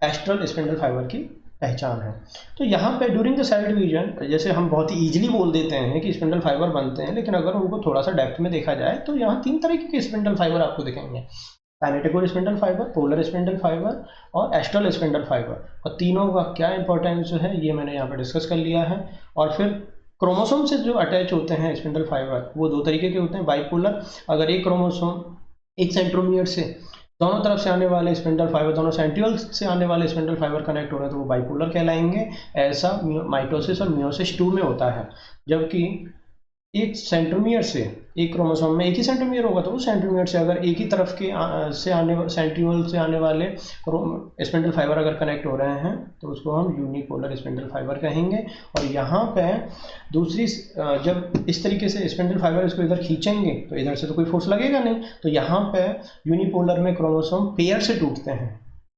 एस्ट्रल स्पिंडल फाइबर की पहचान है। तो यहाँ पे ड्यूरिंग द सेल डिवीजन, जैसे हम बहुत ही ईजिली बोल देते हैं कि स्पिंडल फाइबर बनते हैं, लेकिन अगर उनको थोड़ा सा डेप्थ में देखा जाए तो यहाँ 3 तरह के स्पिंडल फाइबर आपको दिखेंगे, kinetic spindle fibre, polar spindle fibre और एस्ट्रल स्पिंडल फाइबर। और तीनों का क्या इंपॉर्टेंस है ये मैंने यहाँ पे डिस्कस कर लिया है। और फिर क्रोमोसोम से जो अटैच होते हैं स्पिंडल फाइबर, वो 2 तरीके के होते हैं, बाइपोलर, अगर एक क्रोमोसोम एक सेंट्रोमियर से दोनों तरफ से आने वाले स्पिंडल फाइबर, दोनों सेंट्रियोल से आने वाले स्पिंडल फाइबर कनेक्ट हो रहे हैं तो वो बाइपोलर कहलाएंगे। ऐसा माइटोसिस और मियोसिस 2 में होता है, जबकि एक सेंट्रोमियर से, एक क्रोमोसोम में एक ही सेंट्रोमियर होगा तो उस सेंट्रोमियर से अगर एक ही तरफ के से आने सेंट्रियोल से आने वाले स्पिंडल फाइबर अगर कनेक्ट हो रहे हैं तो उसको हम यूनिपोलर स्पिंडल फाइबर कहेंगे। और यहाँ पे दूसरी, जब इस तरीके से स्पिंडल फाइबर इसको इधर खींचेंगे तो इधर से तो कोई फोर्स लगेगा नहीं, तो यहाँ पे यूनिपोलर में क्रोमोसोम पेयर से टूटते हैं,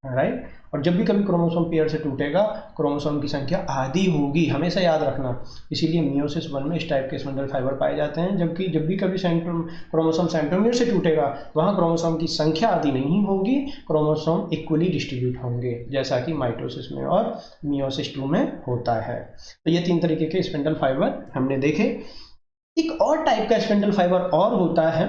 राइट। और जब भी कभी क्रोमोसोम पेयर से टूटेगा, क्रोमोसोम की संख्या आधी होगी, हमेशा याद रखना। इसीलिए मियोसिस 1 में इस टाइप के स्पिंडल फाइबर पाए जाते हैं, जबकि जब भी कभी क्रोमोसोम सेंट्रोमियर से टूटेगा, वहाँ क्रोमोसोम की संख्या आधी नहीं होगी, क्रोमोसोम इक्वली डिस्ट्रीब्यूट होंगे, जैसा कि माइटोसिस में और मियोसिस 2 में होता है। तो ये 3 तरीके के स्पिंडल फाइबर हमने देखे। एक और टाइप का स्पिंडल फाइबर और होता है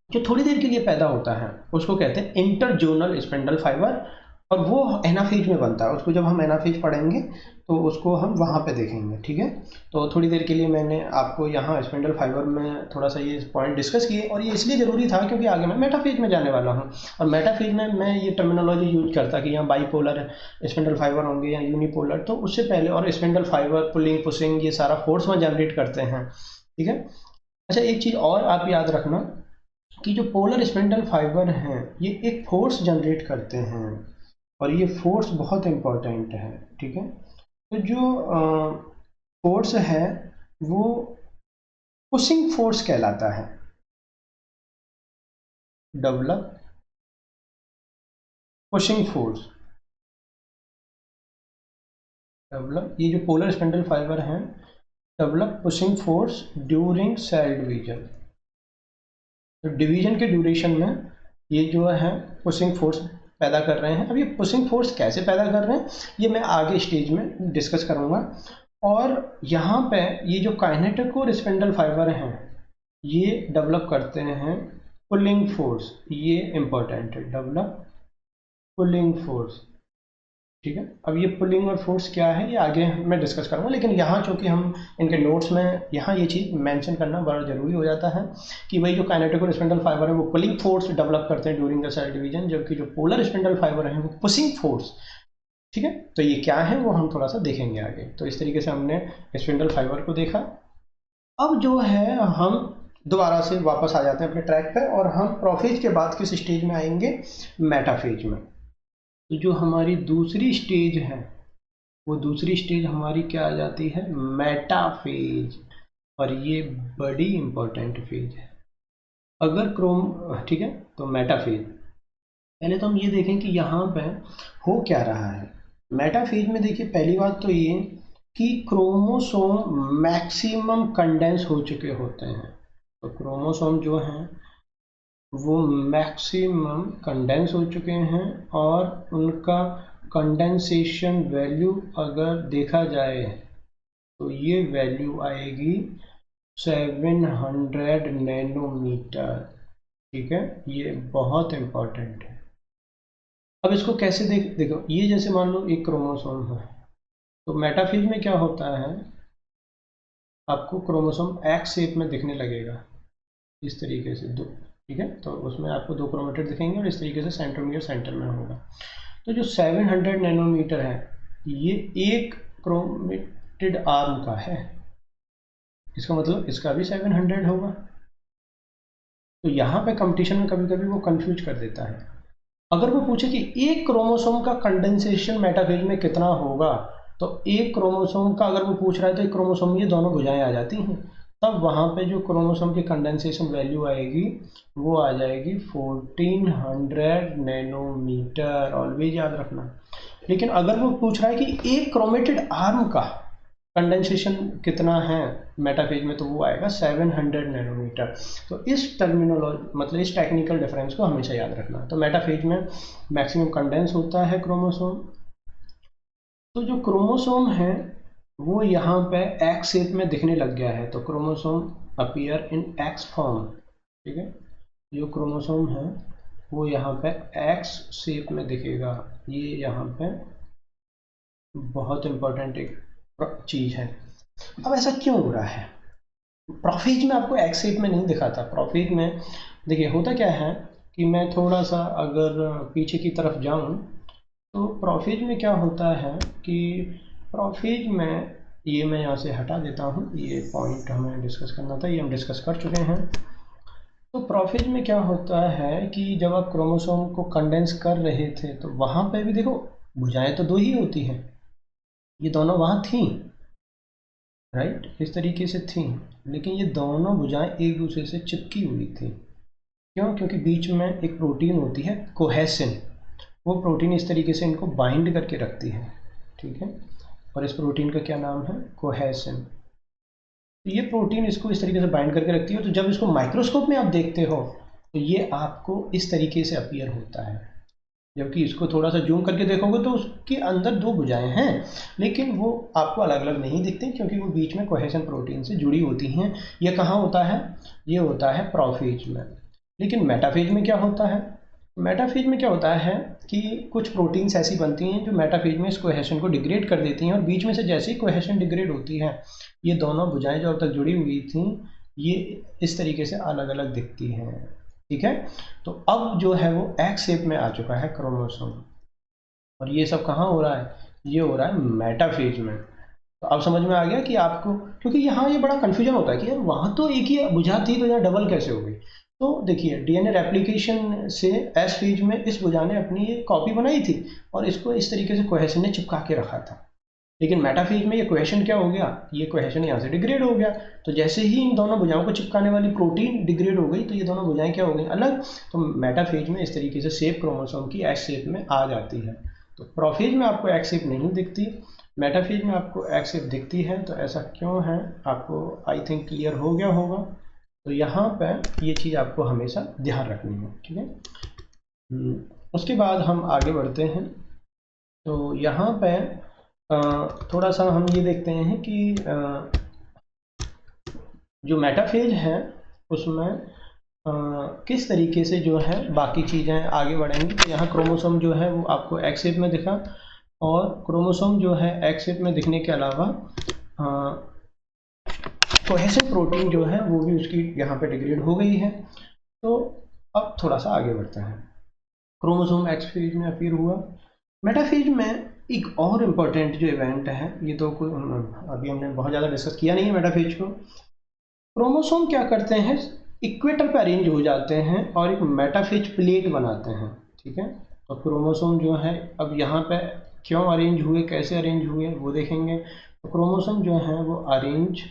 जो थोड़ी देर के लिए पैदा होता है, उसको कहते हैं इंटरजोनल स्पिंडल फाइबर, और वो एनाफेज में बनता है। उसको जब हम एनाफेज पढ़ेंगे तो उसको हम वहाँ पे देखेंगे, ठीक है। तो थोड़ी देर के लिए मैंने आपको यहाँ स्पिंडल फाइबर में थोड़ा सा ये पॉइंट डिस्कस किए, और ये इसलिए ज़रूरी था क्योंकि आगे मैं मेटाफेज में जाने वाला हूँ, और मेटाफेज में मैं ये टर्मिनोलॉजी यूज करता कि यहाँ बाईपोलर स्पिंडल फाइबर होंगे या यूनिपोलर, तो उससे पहले, और स्पिंडल फाइबर पुलिंग पुशिंग ये सारा फोर्स में जनरेट करते हैं, ठीक है। अच्छा, एक चीज़ और आप याद रखना कि जो पोलर स्पिंडल फाइबर हैं ये एक फोर्स जनरेट करते हैं, और ये फोर्स बहुत इम्पोर्टेंट है, ठीक है। तो जो फोर्स है वो पुशिंग फोर्स कहलाता है, डेवलप पुशिंग फोर्स, डेवलप, ये जो पोलर स्पिंडल फाइबर हैं, develop pushing force during cell division. तो डिवीजन के ड्यूरेशन में ये जो है पुशिंग फोर्स पैदा कर रहे हैं। अब ये पुशिंग फोर्स कैसे पैदा कर रहे हैं ये मैं आगे स्टेज में डिस्कस करूंगा। और यहाँ पे ये जो काइनेटिक और स्पिंडल फाइबर हैं ये डेवलप करते हैं पुलिंग फोर्स, ये इंपॉर्टेंट है, डेवलप पुलिंग फोर्स, ठीक है। अब ये पुलिंग और फोर्स क्या है ये आगे मैं डिस्कस करूंगा, लेकिन यहाँ चूंकि हम इनके नोट्स में यहाँ ये चीज़ मेंशन करना बड़ा जरूरी हो जाता है कि भाई जो काइनेटिक और स्पिंडल फाइबर है वो पुलिंग फोर्स डेवलप करते हैं ड्यूरिंग द सेल डिवीजन, जबकि जो पोलर स्पिंडल फाइबर है वो पुशिंग फोर्स, ठीक है। तो ये क्या है वो हम थोड़ा सा देखेंगे आगे। तो इस तरीके से हमने स्पिंडल फाइबर को देखा। अब जो है हम दोबारा से वापस आ जाते हैं अपने ट्रैक पर, और हम प्रोफेज के बाद किस स्टेज में आएंगे, मेटाफेज में। तो जो हमारी दूसरी स्टेज है वो दूसरी स्टेज हमारी क्या आ जाती है, मेटाफेज, और ये बड़ी इंपॉर्टेंट फेज है। अगर क्रोम, ठीक है, तो मेटाफेज, पहले तो हम ये देखें कि यहाँ पे हो क्या रहा है। मेटाफेज में देखिए पहली बात तो ये कि क्रोमोसोम मैक्सिमम कंडेंस हो चुके होते हैं। तो क्रोमोसोम जो हैं वो मैक्सिमम कंडेंस हो चुके हैं, और उनका कंडेंसेशन वैल्यू अगर देखा जाए तो ये वैल्यू आएगी 700 नैनोमीटर, ठीक है, ये बहुत इंपॉर्टेंट है। अब इसको कैसे देखो, ये जैसे मान लो एक क्रोमोसोम है, तो मेटाफेज में क्या होता है, आपको क्रोमोसोम एक्स शेप में दिखने लगेगा इस तरीके से दो, ठीक है, तो उसमें आपको दो क्रोमेटिड दिखेंगे और इस तरीके से सेंट्रोमियर सेंटर में होगा। तो जो 700 नैनोमीटर है, ये एक क्रोमेटिड आर्म का है, इसका मतलब इसका भी 700 होगा। तो यहाँ पे कंपटीशन में कभी कभी वो कंफ्यूज कर देता है। अगर वो पूछे कि एक क्रोमोसोम का कंडेंसेशन मेटाफेज में कितना होगा, तो एक क्रोमोसोम का अगर वो पूछ रहा है तो एक क्रोमोसोम में ये दोनों भुजाएं आ जाती हैं, तब वहाँ पे जो क्रोमोसोम की कंडेंसेशन वैल्यू आएगी वो आ जाएगी 1400 नैनोमीटर, ऑलवेज याद रखना। लेकिन अगर वो पूछ रहा है कि एक क्रोमेटिड आर्म का कंडेंसेशन कितना है मेटाफेज में, तो वो आएगा 700 नैनोमीटर। तो इस टर्मिनोलॉजी मतलब इस टेक्निकल डिफरेंस को हमेशा याद रखना। तो मेटाफेज में मैक्सिमम कंडेंस होता है क्रोमोसोम। तो जो क्रोमोसोम है वो यहाँ पे एक्स शेप में दिखने लग गया है, तो chromosome appear in x form, ठीक है, जो क्रोमोसोम है वो यहाँ पे एक्स शेप में दिखेगा। ये यहाँ पे बहुत इंपॉर्टेंट एक चीज़ है। अब ऐसा क्यों हो रहा है, प्रोफेज में आपको एक्स शेप में नहीं दिखा था। प्रोफेज में देखिए होता क्या है कि मैं थोड़ा सा अगर पीछे की तरफ जाऊं, तो प्रोफेज में क्या होता है कि प्रोफेज में, ये मैं यहाँ से हटा देता हूँ, ये पॉइंट हमें डिस्कस करना था, ये हम डिस्कस कर चुके हैं। तो प्रोफेज में क्या होता है कि जब आप क्रोमोसोम को कंडेंस कर रहे थे तो वहाँ पे भी देखो भुजाएं तो दो ही होती हैं, ये दोनों वहाँ थी, राइट, इस तरीके से थी, लेकिन ये दोनों भुजाएं एक दूसरे से चिपकी हुई थी। क्यों? क्योंकि बीच में एक प्रोटीन होती है कोहेसिन, वो प्रोटीन इस तरीके से इनको बाइंड करके रखती है, ठीक है, और इस प्रोटीन का क्या नाम है, कोहेसिन। तो ये प्रोटीन इसको इस तरीके से बाइंड करके रखती है, तो जब इसको माइक्रोस्कोप में आप देखते हो तो ये आपको इस तरीके से अपीयर होता है। जबकि इसको थोड़ा सा जूम करके देखोगे तो उसके अंदर दो भुजाएं हैं, लेकिन वो आपको अलग अलग नहीं दिखती क्योंकि वो बीच में कोहेशन प्रोटीन से जुड़ी होती हैं। ये कहाँ होता है, ये होता है प्रोफेज में। लेकिन मेटाफेज में क्या होता है, मेटाफेज में क्या होता है कि कुछ प्रोटीन्स ऐसी बनती हैं जो मेटाफेज में इस कोहेशन को डिग्रेड कर देती हैं, और बीच में से जैसे ही कोहेशन डिग्रेड होती है, ये दोनों भुजाएं जो अब तक जुड़ी हुई थी ये इस तरीके से अलग अलग दिखती हैं, ठीक है। तो अब जो है वो एक्स शेप में आ चुका है क्रोमोसोम, और ये सब कहाँ हो रहा है, ये हो रहा है मेटाफेज में। तो अब समझ में आ गया कि आपको, क्योंकि यहाँ ये बड़ा कन्फ्यूजन होता है कि यार वहाँ तो एक ही भुजा थी तो यहाँ डबल कैसे हो गई। तो देखिए डीएनए रेप्लिकेशन से एस फेज में इस भुजा ने अपनी एक कॉपी बनाई थी और इसको इस तरीके से कोहेशन ने चिपका के रखा था। लेकिन मेटाफेज में ये कोहेशन क्या हो गया, ये कोहेशन यहाँ से डिग्रेड हो गया। तो जैसे ही इन दोनों भुजाओं को चिपकाने वाली प्रोटीन डिग्रेड हो गई तो ये दोनों भुजाएं क्या हो गई, अलग। तो मेटाफेज में इस तरीके से शेप क्रोमोसोम की एक्स शेप में आ जाती है। तो प्रोफेज में आपको एक्स शेप नहीं दिखती, मेटाफेज में आपको एक्स शेप दिखती है। तो ऐसा क्यों है आपको आई थिंक क्लियर हो गया होगा। तो यहाँ पर ये चीज़ आपको हमेशा ध्यान रखनी है, ठीक है। उसके बाद हम आगे बढ़ते हैं। तो यहाँ पर थोड़ा सा हम ये देखते हैं कि जो मेटाफेज है उसमें किस तरीके से जो है बाकी चीज़ें आगे बढ़ेंगी। तो यहाँ क्रोमोसोम जो है वो आपको एक्स शेप में दिखा, और क्रोमोसोम जो है एक्स शेप में दिखने के अलावा कोहेसिव प्रोटीन जो है वो भी उसकी यहाँ पे डिग्रेड हो गई है। तो अब थोड़ा सा आगे बढ़ते हैं। क्रोमोसोम एक्स फेज में अपीयर हुआ। मेटाफेज में एक और इम्पोर्टेंट जो इवेंट है, ये तो कोई अभी हमने बहुत ज़्यादा डिस्कस किया नहीं है मेटाफेज को। क्रोमोसोम क्या करते हैं, इक्वेटर पर अरेंज हो जाते हैं और एक मेटाफेज प्लेट बनाते हैं, ठीक है। तो क्रोमोसोम जो है अब यहाँ पे क्यों अरेंज हुए, कैसे अरेंज हुए वो देखेंगे। तो क्रोमोसोम जो है वो अरेंज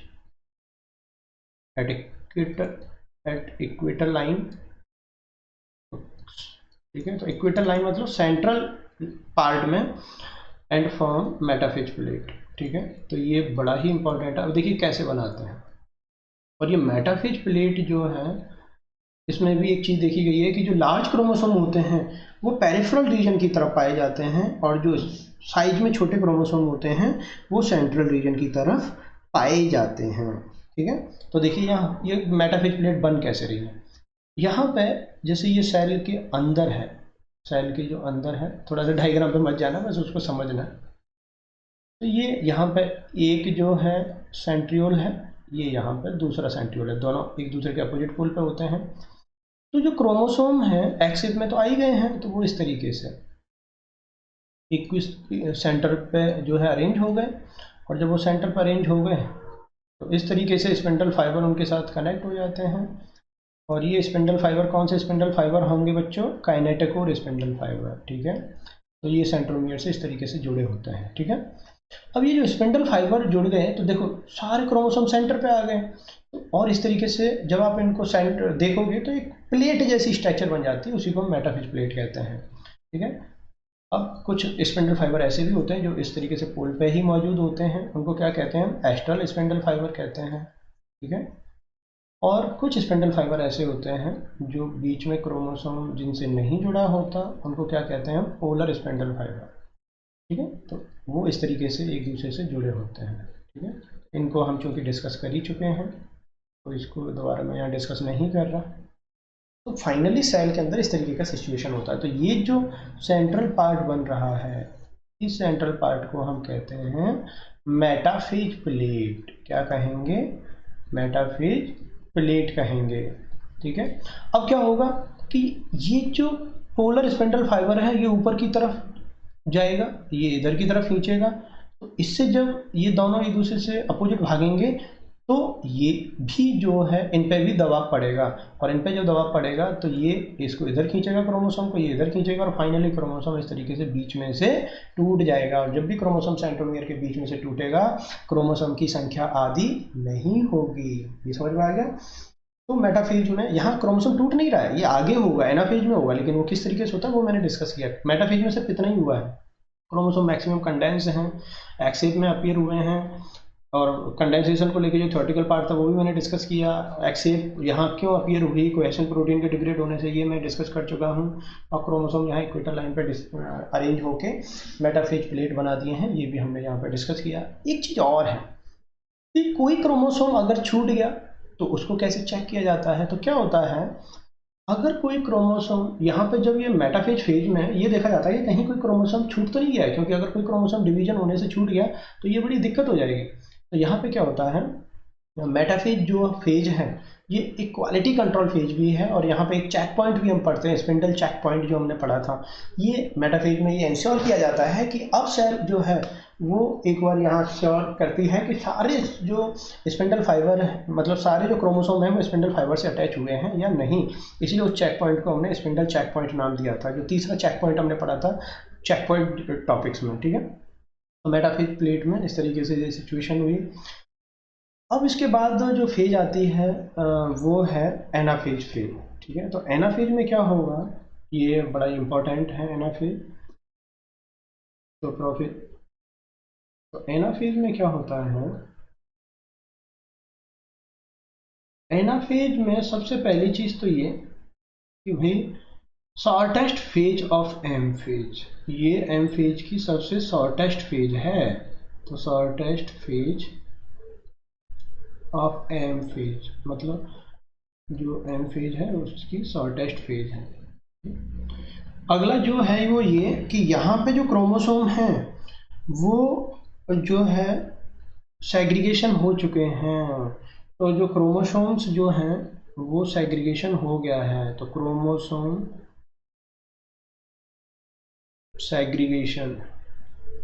एट इक्वेटर लाइन, ठीक है। तो इक्वेटर लाइन मतलब सेंट्रल पार्ट में, एंड फॉर्म मेटाफेज प्लेट, ठीक है। तो ये बड़ा ही इंपॉर्टेंट है। अब देखिए कैसे बनाते हैं। और ये मेटाफेज प्लेट जो है इसमें भी एक चीज़ देखी गई है कि जो लार्ज क्रोमोसोम होते हैं वो पेरिफेरल रीजन की तरफ पाए जाते हैं, और जो साइज में छोटे क्रोमोसोम होते हैं वो सेंट्रल रीजन की तरफ पाए जाते हैं, ठीक है। तो देखिए यहाँ ये मेटाफेज प्लेट बन कैसे रही है। यहाँ पे जैसे ये सेल के अंदर है, सेल के जो अंदर है, थोड़ा सा डायग्राम पे मत जाना, बस उसको समझना। तो ये यहाँ पे एक जो है सेंट्रियोल है, ये यहाँ पे दूसरा सेंट्रियोल है, दोनों एक दूसरे के अपोजिट पोल पे होते हैं। तो जो क्रोमोसोम है एक्सिस में तो आ ही गए हैं, तो वो इस तरीके से इक्विस सेंटर पे जो है अरेंज हो गए, और जब वो सेंटर पर अरेंज हो गए तो इस तरीके से स्पिंडल फाइबर उनके साथ कनेक्ट हो जाते हैं। और ये स्पिंडल फाइबर कौन से स्पिंडल फाइबर होंगे बच्चों? काइनेटोकोर स्पिंडल फाइबर, ठीक है। तो ये सेंट्रोमियर से इस तरीके से जुड़े होते हैं, ठीक है। अब ये जो स्पिंडल फाइबर जुड़ गए तो देखो सारे क्रोमोसोम सेंटर पे आ गए, और इस तरीके से जब आप इनको सेंटर देखोगे तो एक प्लेट जैसी स्ट्रक्चर बन जाती है, उसी को हम मेटाफेज प्लेट कहते हैं, ठीक है। अब कुछ स्पिंडल फाइबर ऐसे भी होते हैं जो इस तरीके से पोल पे ही मौजूद होते हैं, उनको क्या कहते हैं? हम एस्ट्रल स्पिंडल फाइबर कहते हैं, ठीक है। और कुछ स्पिंडल फाइबर ऐसे होते हैं जो बीच में क्रोमोसोम जिनसे नहीं जुड़ा होता, उनको क्या कहते हैं? पोलर स्पिंडल फाइबर, ठीक है। तो वो इस तरीके से एक दूसरे से जुड़े होते हैं, ठीक है। इनको हम चूँकि डिस्कस कर ही चुके हैं तो इसको दोबारा मैं यहाँ डिस्कस नहीं कर रहा। तो फाइनली सेल के अंदर इस तरीके का सिचुएशन होता है। तो ये जो सेंट्रल पार्ट बन रहा है, इस सेंट्रल पार्ट को हम कहते हैं मेटाफेज प्लेट। क्या कहेंगे? मेटाफेज प्लेट कहेंगे, ठीक है। अब क्या होगा कि ये जो पोलर स्पिंडल फाइबर है ये ऊपर की तरफ जाएगा, ये इधर की तरफ खींचेगा, तो इससे जब ये दोनों एक दूसरे से अपोजिट भागेंगे तो ये भी जो है इन पे भी दबाव पड़ेगा, और इन पे जब दबाव पड़ेगा तो ये इसको इधर खींचेगा क्रोमोसोम को, ये इधर खींचेगा, और फाइनली क्रोमोसोम इस तरीके से बीच में से टूट जाएगा। और जब भी क्रोमोसोम सेंट्रोमियर के बीच में से टूटेगा, क्रोमोसोम की संख्या आधी नहीं होगी। ये समझ में आ गया? तो मेटाफेज में यहाँ क्रोमोसोम टूट नहीं रहा है, ये आगे होगा, एनाफेज में होगा, लेकिन वो किस तरीके से होता है वो मैंने डिस्कस किया। मेटाफेज में सिर्फ इतना ही हुआ है, क्रोमोसोम मैक्सिमम कंडेंस हैं, एक्सेप में अपीयर हुए हैं, और कंडेंसेशन को लेकर जो थ्योरेटिकल पार्ट था वो भी मैंने डिस्कस किया। एक्सेप यहाँ क्यों अपीयर हुई, कोहेशन प्रोटीन के डिग्रेड होने से, ये मैं डिस्कस कर चुका हूँ। और क्रोमोसोम यहाँ इक्वेटर लाइन पर अरेंज होके मेटाफेज प्लेट बना दिए हैं, ये भी हमने यहाँ पर डिस्कस किया। एक चीज़ और है कि कोई क्रोमोसोम अगर छूट गया तो उसको कैसे चेक किया जाता है? तो क्या होता है, अगर कोई क्रोमोसोम यहाँ पे जब ये मेटाफेज फेज में ये देखा जाता है कि कहीं कोई क्रोमोसोम छूट तो नहीं गया है, क्योंकि अगर कोई क्रोमोसोम डिवीजन होने से छूट गया तो ये बड़ी दिक्कत हो जाएगी। तो यहाँ पे क्या होता है, मेटाफेज जो फेज है ये एक क्वालिटी कंट्रोल फेज भी है, और यहाँ पे एक चेक पॉइंट भी हम पढ़ते हैं, स्पिंडल चेक पॉइंट जो हमने पढ़ा था। ये मेटाफेज में ये इंश्योर किया जाता है कि अब सेल जो है वो एक बार यहाँ श्योर करती है कि सारे जो स्पिंडल फाइबर है, मतलब सारे जो क्रोमोसोम हैं वो स्पिंडल फाइबर से अटैच हुए हैं या नहीं। इसीलिए उस चेक पॉइंट को हमने स्पिंडल चेक पॉइंट नाम दिया था, जो तीसरा चेक पॉइंट हमने पढ़ा था चेक पॉइंट टॉपिक्स में, ठीक है। तो मेटाफेज प्लेट में इस तरीके से ये सिचुएशन हुई। अब इसके बाद जो फेज आती है वो है एनाफेज फेज, ठीक है। तो एनाफेज में क्या होगा, ये बड़ा इंपॉर्टेंट है एनाफेज। तो प्रॉफिट तो एनाफेज में क्या होता है, एनाफेज में सबसे पहली चीज तो ये कि भाई shortest phase of M phase, ये एम फेज की सबसे शॉर्टेस्ट फेज है। तो shortest phase of M phase मतलब जो एम फेज है उसकी शॉर्टेस्ट फेज है। अगला जो है वो ये कि यहाँ पे जो क्रोमोसोम है वो जो है सेग्रीगेशन हो चुके हैं। तो जो क्रोमोसोम्स जो हैं वो सेग्रीगेशन हो गया है, तो क्रोमोसोम सेग्रीगेशन,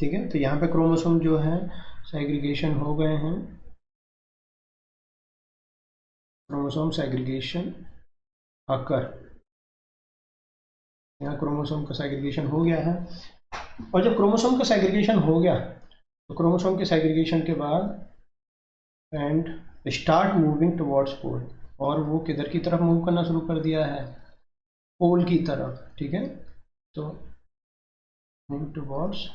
ठीक है। तो यहाँ पे क्रोमोसोम जो है सेग्रीगेशन हो गए हैं, क्रोमोसोम सेग्रीगेशन अकर, यहाँ क्रोमोसोम का सेग्रीगेशन हो गया है। और जब क्रोमोसोम का सेग्रीगेशन हो गया तो क्रोमोसोम के सेग्रीगेशन के बाद एंड स्टार्ट मूविंग टुवर्ड्स पोल, और वो किधर की तरफ मूव करना शुरू कर दिया है? पोल की तरफ, ठीक है। तो मूव टुवर्ड्स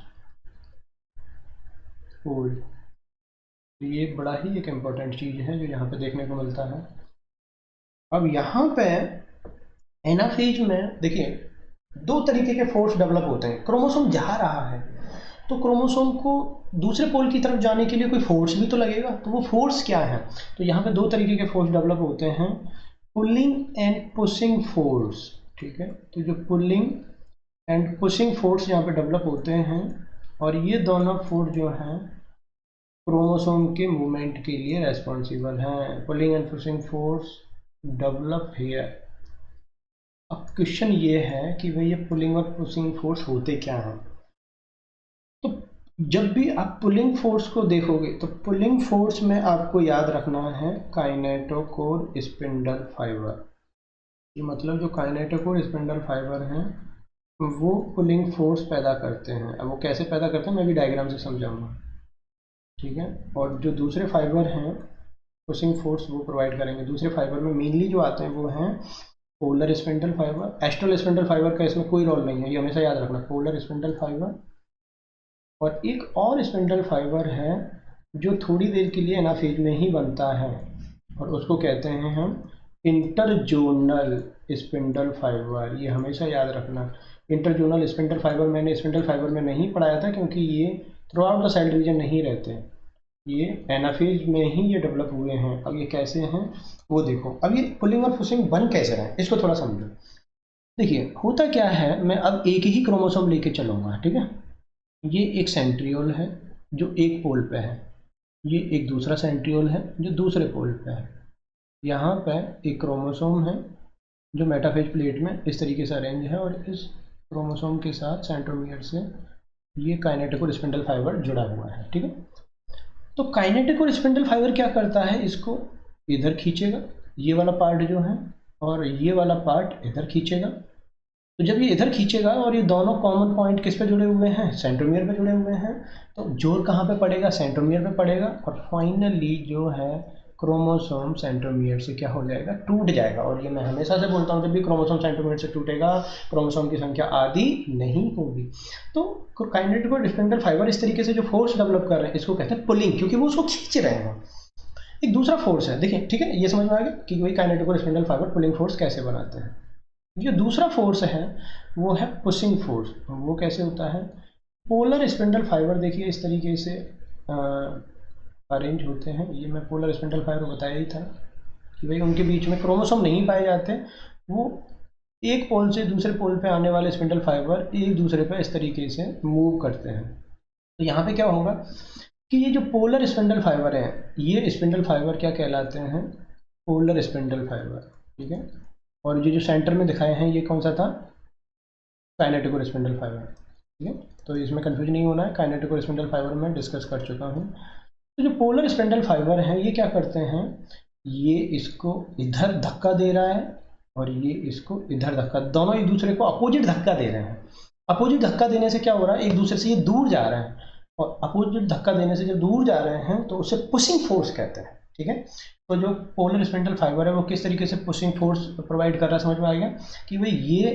पोल, तो ये बड़ा ही एक इम्पोर्टेंट चीज़ है जो यहाँ पे देखने को मिलता है। अब यहाँ पे एनाफेज में देखिए दो तरीके के फोर्स डेवलप होते हैं। क्रोमोसोम जा रहा है तो क्रोमोसोम को दूसरे पोल की तरफ जाने के लिए कोई फोर्स भी तो लगेगा, तो वो फोर्स क्या है? तो यहाँ पे दो तरीके के फोर्स डेवलप होते हैं। पुलिंग एंड पुशिंग फोर्स, ठीक है। तो जो पुलिंग एंड पुशिंग फोर्स यहाँ पे डेवलप होते हैं, और ये दोनों फोर्स जो हैं क्रोमोसोम के मूवमेंट के लिए रेस्पॉन्सिबल हैं। Pulling and pushing force develop here. अब क्वेश्चन ये है कि भाई ये पुलिंग और पुशिंग फोर्स होते क्या हैं। तो जब भी आप पुलिंग फोर्स को देखोगे तो पुलिंग फोर्स में आपको याद रखना है काइनेटोकोर स्पिंडल फाइबर। ये मतलब जो काइनेटोकोर स्पिंडल फाइबर हैं वो पुलिंग फोर्स पैदा करते हैं। अब वो कैसे पैदा करते हैं मैं भी डायग्राम से समझाऊंगा, ठीक है। और जो दूसरे फाइबर हैं पुशिंग फोर्स वो प्रोवाइड करेंगे। दूसरे फाइबर में मेनली जो आते हैं वो हैं polar spindle fibre. Astral spindle fibre का इसमें कोई रोल नहीं है, ये हमेशा याद रखना। पोलर स्पिंडल फाइबर, और एक और स्पिंडल फाइबर है जो थोड़ी देर के लिए एनाफेज में ही बनता है, और उसको कहते हैं हम इंटरजोनल स्पिंडल फाइबर। ये हमेशा याद रखना। इंटरजोनल स्पिंडल फाइबर मैंने स्पिंडल फाइबर में नहीं पढ़ाया था क्योंकि ये throughout the cell division नहीं रहते, ये एनाफेज में ही ये डेवलप हुए हैं। अब ये कैसे हैं वो देखो। अब ये पुलिंग और पुशिंग बन कैसे रहे हैं इसको थोड़ा समझो। देखिए होता क्या है, मैं अब एक ही क्रोमोसोम लेके चलूंगा, ठीक है। ये एक सेंट्रियोल है जो एक पोल पे है, ये एक दूसरा सेंट्रियोल है जो दूसरे पोल पे है। यहाँ पे एक क्रोमोसोम है जो मेटाफेज प्लेट में इस तरीके से अरेंज है, और इस क्रोमोसोम के साथ सेंट्रोमियर से ये काइनेटिक स्पिंडल फाइबर जुड़ा हुआ है, ठीक है। तो काइनेटिक स्पिंडल फाइबर क्या करता है, इसको इधर खींचेगा ये वाला पार्ट जो है, और ये वाला पार्ट इधर खींचेगा। तो जब ये इधर खींचेगा और ये दोनों कॉमन पॉइंट किस पे जुड़े हुए हैं, सेंट्रोमियर पे जुड़े हुए हैं, तो जोर कहाँ पे पड़ेगा, सेंट्रोमियर पे पड़ेगा। और फाइनली जो है क्रोमोसोम सेंट्रोमियर से क्या हो जाएगा, टूट जाएगा। और ये मैं हमेशा से बोलता हूँ जब भी क्रोमोसोम सेंट्रोमियर से टूटेगा क्रोमोसोम की संख्या आधी नहीं होगी। तो काइनेटिक और स्पिंडल फाइबर इस तरीके से जो फोर्स डेवलप कर रहे हैं इसको कहते हैं पुलिंग, क्योंकि वो उसको खींच रहे हैं। एक दूसरा फोर्स है, देखिए ठीक है, ये समझ में आ गया कि वही काइनेटिक और स्पिंडल फाइबर पुलिंग फोर्स कैसे बनाते हैं। जो दूसरा फोर्स है वो है पुशिंग फोर्स। वो कैसे होता है, पोलर स्पिंडल फाइबर देखिए इस तरीके से अरेंज होते हैं। ये मैं पोलर स्पिंडल फाइबर बताया ही था कि भाई उनके बीच में क्रोमोसोम नहीं पाए जाते, वो एक पोल से दूसरे पोल पे आने वाले स्पिंडल फाइबर एक दूसरे पे इस तरीके से मूव करते हैं। तो यहाँ पे क्या होगा कि ये जो पोलर स्पिंडल फाइबर है, ये स्पिंडल फाइबर क्या कहलाते हैं, पोलर स्पिंडल फाइबर, ठीक है। और ये जो सेंटर में दिखाए हैं ये कौन सा था, काइनेटिक और स्पिंडल फाइबर, ठीक है। तो इसमें कंफ्यूज नहीं होना है, काइनेटिक और स्पिंडल फाइबर में डिस्कस कर चुका हूँ। तो जो पोलर स्पिंडल फाइबर हैं ये क्या करते हैं, ये इसको इधर धक्का दे रहा है और ये इसको इधर धक्का, दोनों एक दूसरे को अपोजिट धक्का दे रहे हैं। अपोजिट धक्का देने से क्या हो रहा है, एक दूसरे से ये दूर जा रहे हैं, और अपोजिट धक्का देने से जब दूर जा रहे हैं तो उसे पुशिंग फोर्स कहते हैं, ठीक है। तो जो पोलर स्पिंडल फाइबर है वो किस तरीके से पुशिंग फोर्स प्रोवाइड कर रहा है, समझ में आ गया कि भाई ये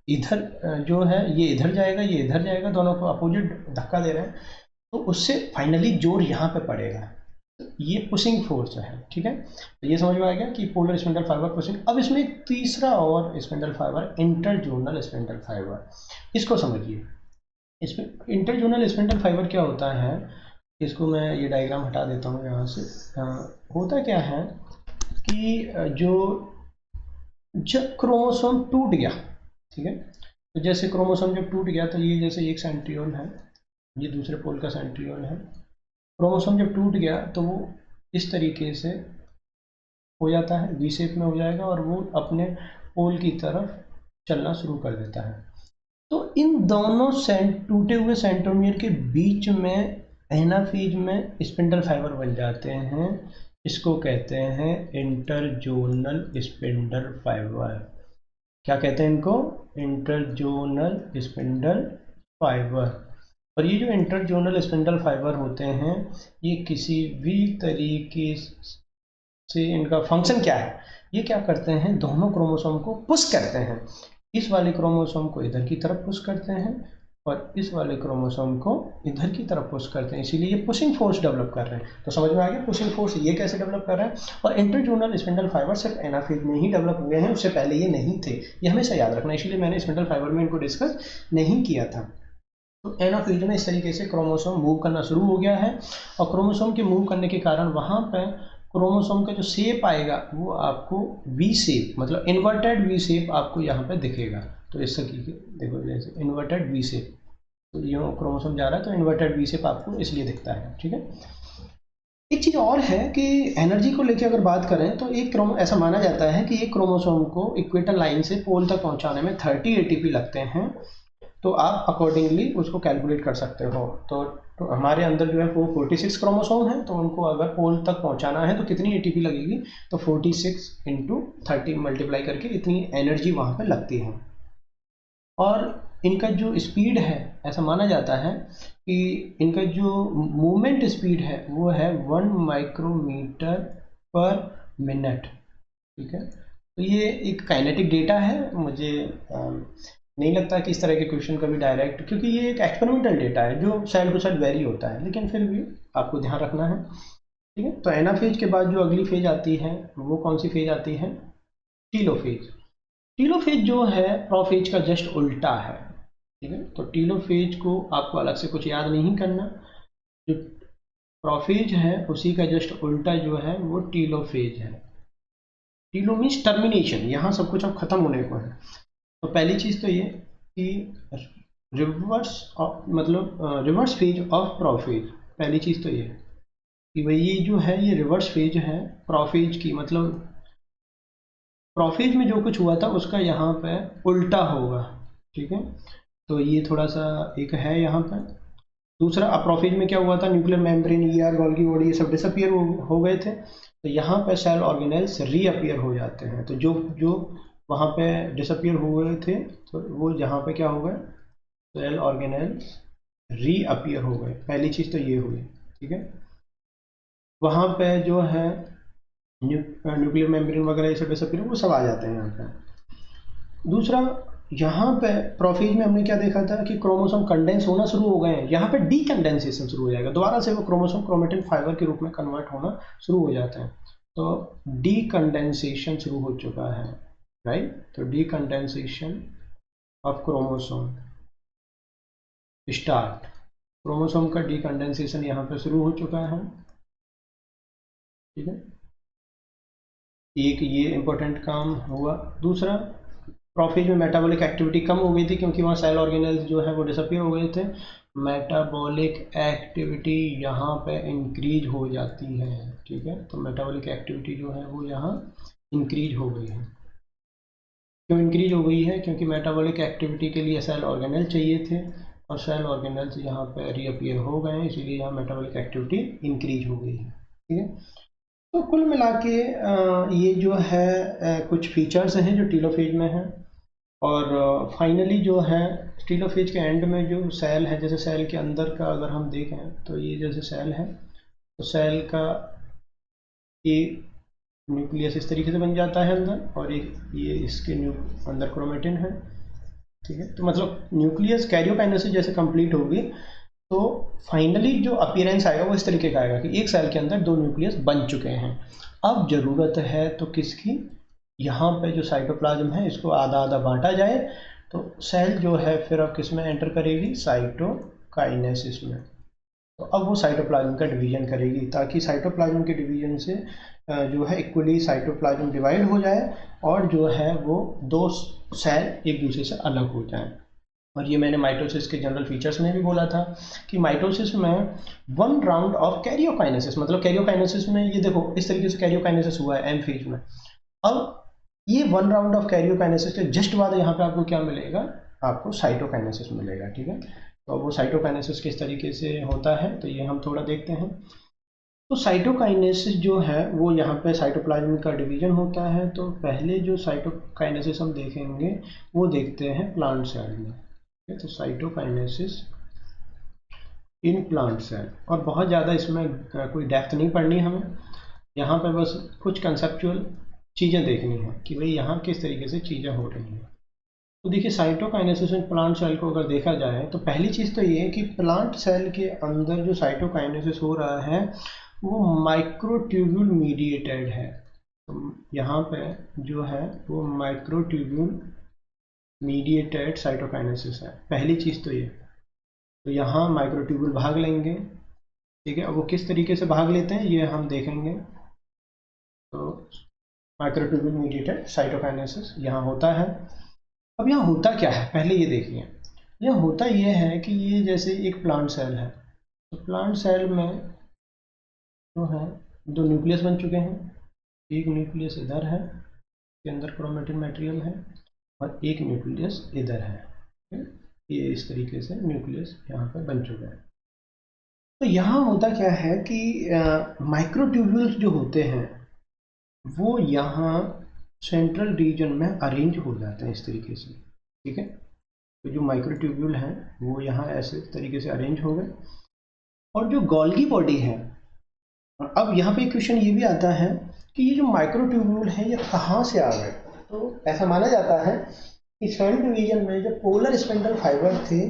इधर जो है ये इधर जाएगा, ये इधर जाएगा, दोनों को अपोजिट धक्का दे रहे हैं, तो उससे फाइनली जोर यहाँ पे पड़ेगा। तो ये पुशिंग फोर्स है, ठीक है। तो ये समझ में आ गया कि पोलर स्पिंडल फाइबर पुशिंग। अब इसमें एक तीसरा और spindle fibre interzonal spindle fibre, इसको समझिए। इसमें इंटरजोनल स्पिंडल फाइबर क्या होता है, इसको मैं ये डायग्राम हटा देता हूँ यहाँ से। होता क्या है कि जब क्रोमोसोम टूट गया, ठीक है, तो जैसे क्रोमोसोम जब टूट गया तो ये जैसे एक सेंट्रियोल है, ये दूसरे पोल का सेंट्रियोल है। क्रोमोसोम जब टूट गया तो वो इस तरीके से हो जाता है, वी शेप में हो जाएगा, और वो अपने पोल की तरफ चलना शुरू कर देता है। तो इन दोनों टूटे हुए सेंट्रोमियर के बीच में एनाफेज में स्पिंडल फाइबर बन जाते हैं, इसको कहते हैं इंटरजोनल स्पिंडल फाइबर। क्या कहते हैं इनको, इंटरजोनल स्पिंडल फाइबर। और ये जो इंटरजोनल स्पिंडल फाइबर होते हैं ये किसी भी तरीके से, इनका फंक्शन क्या है, ये क्या करते हैं, दोनों क्रोमोसोम को पुश करते हैं। इस वाले क्रोमोसोम को इधर की तरफ पुश करते हैं और इस वाले क्रोमोसोम को इधर की तरफ पुश करते हैं, इसीलिए ये पुशिंग फोर्स डेवलप कर रहे हैं। तो समझ में आ गया पुशिंग फोर्स ये कैसे डेवलप कर रहे हैं। और इंटरजोनल स्पिंडल फाइबर सिर्फ एनाफेज में ही डेवलप हुए हैं, उससे पहले ये नहीं थे, ये हमेशा याद रखना, इसलिए मैंने स्पिंडल फाइबर में इनको डिस्कस नहीं किया था। तो एनाफेज में इस तरीके से क्रोमोसोम मूव करना शुरू हो गया है, और क्रोमोसोम के मूव करने के कारण वहाँ पर क्रोमोसोम का जो शेप आएगा वो आपको वी शेप, मतलब इन्वर्टेड वी शेप आपको यहाँ पे दिखेगा। तो इस तरीके देखो, जैसे इन्वर्टेड वी शेप, तो यूँ क्रोमोसोम जा रहा है तो इन्वर्टेड वी शेप आपको इसलिए दिखता है, ठीक है। एक चीज़ और है कि एनर्जी को लेकर अगर बात करें तो एक ऐसा माना जाता है कि एक क्रोमोसोम को इक्वेटर लाइन से पोल तक पहुंचाने में 30 एटीपी लगते हैं। तो आप अकॉर्डिंगली उसको कैलकुलेट कर सकते हो। तो हमारे अंदर जो है वो 46 क्रोमोसोम है, तो उनको अगर पोल तक पहुंचाना है तो कितनी एटीपी लगेगी, तो 46 इंटू 30 मल्टीप्लाई करके इतनी एनर्जी वहाँ पे लगती है। और इनका जो स्पीड है, ऐसा माना जाता है कि इनका जो मूवमेंट स्पीड है वो है 1 माइक्रोमीटर पर मिनट, ठीक है। तो ये एक काइनेटिक डेटा है। मुझे नहीं लगता कि इस तरह के क्वेश्चन कभी डायरेक्ट, क्योंकि ये एक एक्सपेरिमेंटल डेटा है जो सेल टू सेल वेरी होता है, लेकिन फिर भी आपको ध्यान रखना है, ठीक है। तो एनाफेज के बाद जो अगली फेज आती है वो कौन सी फेज आती है, टीलोफेज। टीलोफेज जो है प्रोफेज का जस्ट उल्टा है, ठीक है। तो टीलोफेज को आपको अलग से कुछ याद नहीं करना, जो प्रोफेज है उसी का जस्ट उल्टा जो है वो टीलोफेज है। टीलो मीन्स टर्मिनेशन, यहाँ सब कुछ अब खत्म होने को है। तो पहली चीज़ तो ये कि रिवर्स मतलब रिवर्स फेज ऑफ प्रोफेज, पहली चीज़ तो ये कि भाई ये जो है ये रिवर्स फेज है प्रोफेज की, मतलब प्रोफेज में जो कुछ हुआ था उसका यहाँ पे उल्टा होगा, ठीक है। तो ये थोड़ा सा एक है यहाँ पे। दूसरा, अप्रोफेज में क्या हुआ था, nuclear membrane, ER, Golgi body, ये सब डिसअपियर हो गए थे। तो यहाँ पे सेल ऑर्गेनेल्स रीअपियर हो जाते हैं। तो जो जो वहाँ पे डिसअपियर हुए थे तो वो यहाँ पे क्या हो गए, सेल ऑर्गेनेल्स रीअपियर हो गए। पहली चीज़ तो ये हुई, ठीक है। वहाँ पे जो है न्यूक्लियर मेम्ब्रेन वगैरह ये सब डिसअपियर वो सब आ जाते हैं यहाँ पे। दूसरा, यहाँ पे प्रोफेज में हमने क्या देखा था कि क्रोमोसोम कंडेंस होना शुरू हो गए हैं, यहाँ पे डीकंडेंसेशन शुरू हो जाएगा, दोबारा से वो क्रोमोसोम क्रोमेटिन फाइबर के रूप में कन्वर्ट होना शुरू हो जाते हैं। तो डीकंडेंसेशन शुरू हो चुका है, राइट। तो डीकंडेंसेशन ऑफ क्रोमोसोम स्टार्ट, क्रोमोसोम का डीकंडेंसेशन यहाँ पे शुरू हो चुका है, ठीक है। एक ये इंपॉर्टेंट काम हुआ। दूसरा, प्रोफेज में मेटाबॉलिक एक्टिविटी कम हो गई थी क्योंकि वहाँ सेल ऑर्गेनेल्स जो है वो डिसअपियर हो गए थे। मेटाबॉलिक एक्टिविटी यहाँ पे इंक्रीज हो जाती है, ठीक है। तो मेटाबॉलिक एक्टिविटी जो है वो यहाँ इंक्रीज हो गई है। क्यों इंक्रीज हो गई है, क्योंकि मेटाबॉलिक एक्टिविटी के लिए सेल ऑर्गेनेल चाहिए थे और सेल ऑर्गेनेल्स यहाँ पे रीअपियर हो गए हैं, इसीलिए यहाँ मेटाबॉलिक एक्टिविटी इंक्रीज हो गई है, ठीक है। तो कुल मिला के ये जो है कुछ फीचर्स हैं जो टीलोफेज में हैं। और फाइनली जो है टीलोफेज के एंड में जो सेल है, जैसे सेल के अंदर का अगर हम देखें तो ये जैसे सेल है तो सेल का एक न्यूक्लियस इस तरीके से बन जाता है अंदर, और एक ये इसके अंदर क्रोमेटिन है, ठीक है। तो मतलब न्यूक्लियस कैरियोकाइनेसिस जैसे कंप्लीट होगी तो फाइनली जो अपीयरेंस आएगा वो इस तरीके का आएगा कि एक सेल के अंदर 2 न्यूक्लियस बन चुके हैं। अब ज़रूरत है तो किसकी, यहाँ पे जो साइटोप्लाज्म है इसको आधा आधा बांटा जाए, तो सेल जो है फिर अब किस में एंटर करेगी, साइटोकाइनेसिस में। तो अब वो साइटोप्लाज्म का डिवीजन करेगी ताकि साइटोप्लाज्म के डिवीजन से जो है इक्वली साइटोप्लाज्म डिवाइड हो जाए और जो है वो 2 सेल एक दूसरे से अलग हो जाएं। और ये मैंने माइटोसिस के जनरल फीचर्स में भी बोला था कि माइटोसिस में 1 राउंड ऑफ कैरियोकाइनेसिस, मतलब कैरियोकाइनेसिस में ये देखो इस तरीके से कैरियोकाइनेसिस हुआ है एम फेज में। अब ये 1 राउंड ऑफ कैरियोकाइनेसिस के जस्ट बाद यहाँ पे आपको क्या मिलेगा, आपको साइटोकाइनेसिस मिलेगा, ठीक है। तो वो साइटोकाइनेसिस किस तरीके से होता है तो ये हम थोड़ा देखते हैं। तो साइटोकाइनेसिस जो है वो यहाँ पे साइटोप्लाज्म का डिवीजन होता है। तो पहले जो साइटोकाइनेसिस हम देखेंगे वो देखते हैं प्लांट सेल में, तो साइटोकाइनेसिस इन प्लांट सेल। और बहुत ज़्यादा इसमें कोई डेप्थ नहीं पढ़नी हमें, यहाँ पे बस कुछ कंसेप्चुअल चीज़ें देखनी है कि भाई यहाँ किस तरीके से चीज़ें हो रही हैं। तो देखिए साइटोकाइनेसिस इन प्लांट सेल को अगर देखा जाए तो पहली चीज़ तो ये है कि प्लांट सेल के अंदर जो साइटोकाइनेसिस हो रहा है वो माइक्रोट्यूब्यूल मीडिएटेड है। तो यहाँ पे जो है वो माइक्रोट्यूब्यूल मीडिएटेड साइटोकाइनेसिस है, पहली चीज़ तो ये। तो यहाँ माइक्रोट्यूब्यूल भाग लेंगे, ठीक है। अब वो किस तरीके से भाग लेते हैं ये हम देखेंगे। माइक्रोट्यूब्यूल मीडिएटेड साइटोकाइनेसिस यहाँ होता है। अब यहाँ होता क्या है पहले ये देखिए। यहाँ होता ये है कि ये जैसे एक प्लांट सेल है, तो प्लांट सेल में जो है दो न्यूक्लियस बन चुके हैं। एक न्यूक्लियस इधर है, के अंदर क्रोमेटिन मटेरियल है, और एक न्यूक्लियस इधर है। ये इस तरीके से न्यूक्लियस यहाँ पर बन चुका है। तो यहाँ होता क्या है कि माइक्रोट्यूब्यूल्स जो होते हैं वो यहाँ सेंट्रल रीजन में अरेंज हो जाते हैं इस तरीके से, ठीक है। तो जो माइक्रोट्यूब्यूल हैं वो यहाँ ऐसे तरीके से अरेंज हो गए। और जो गोल्गी बॉडी है, अब यहाँ पे क्वेश्चन ये भी आता है कि ये जो माइक्रोट्यूब्यूल है ये कहाँ से आ गए। तो ऐसा माना जाता है कि सेल डिवीजन में जो पोलर स्पिंडल फाइबर थे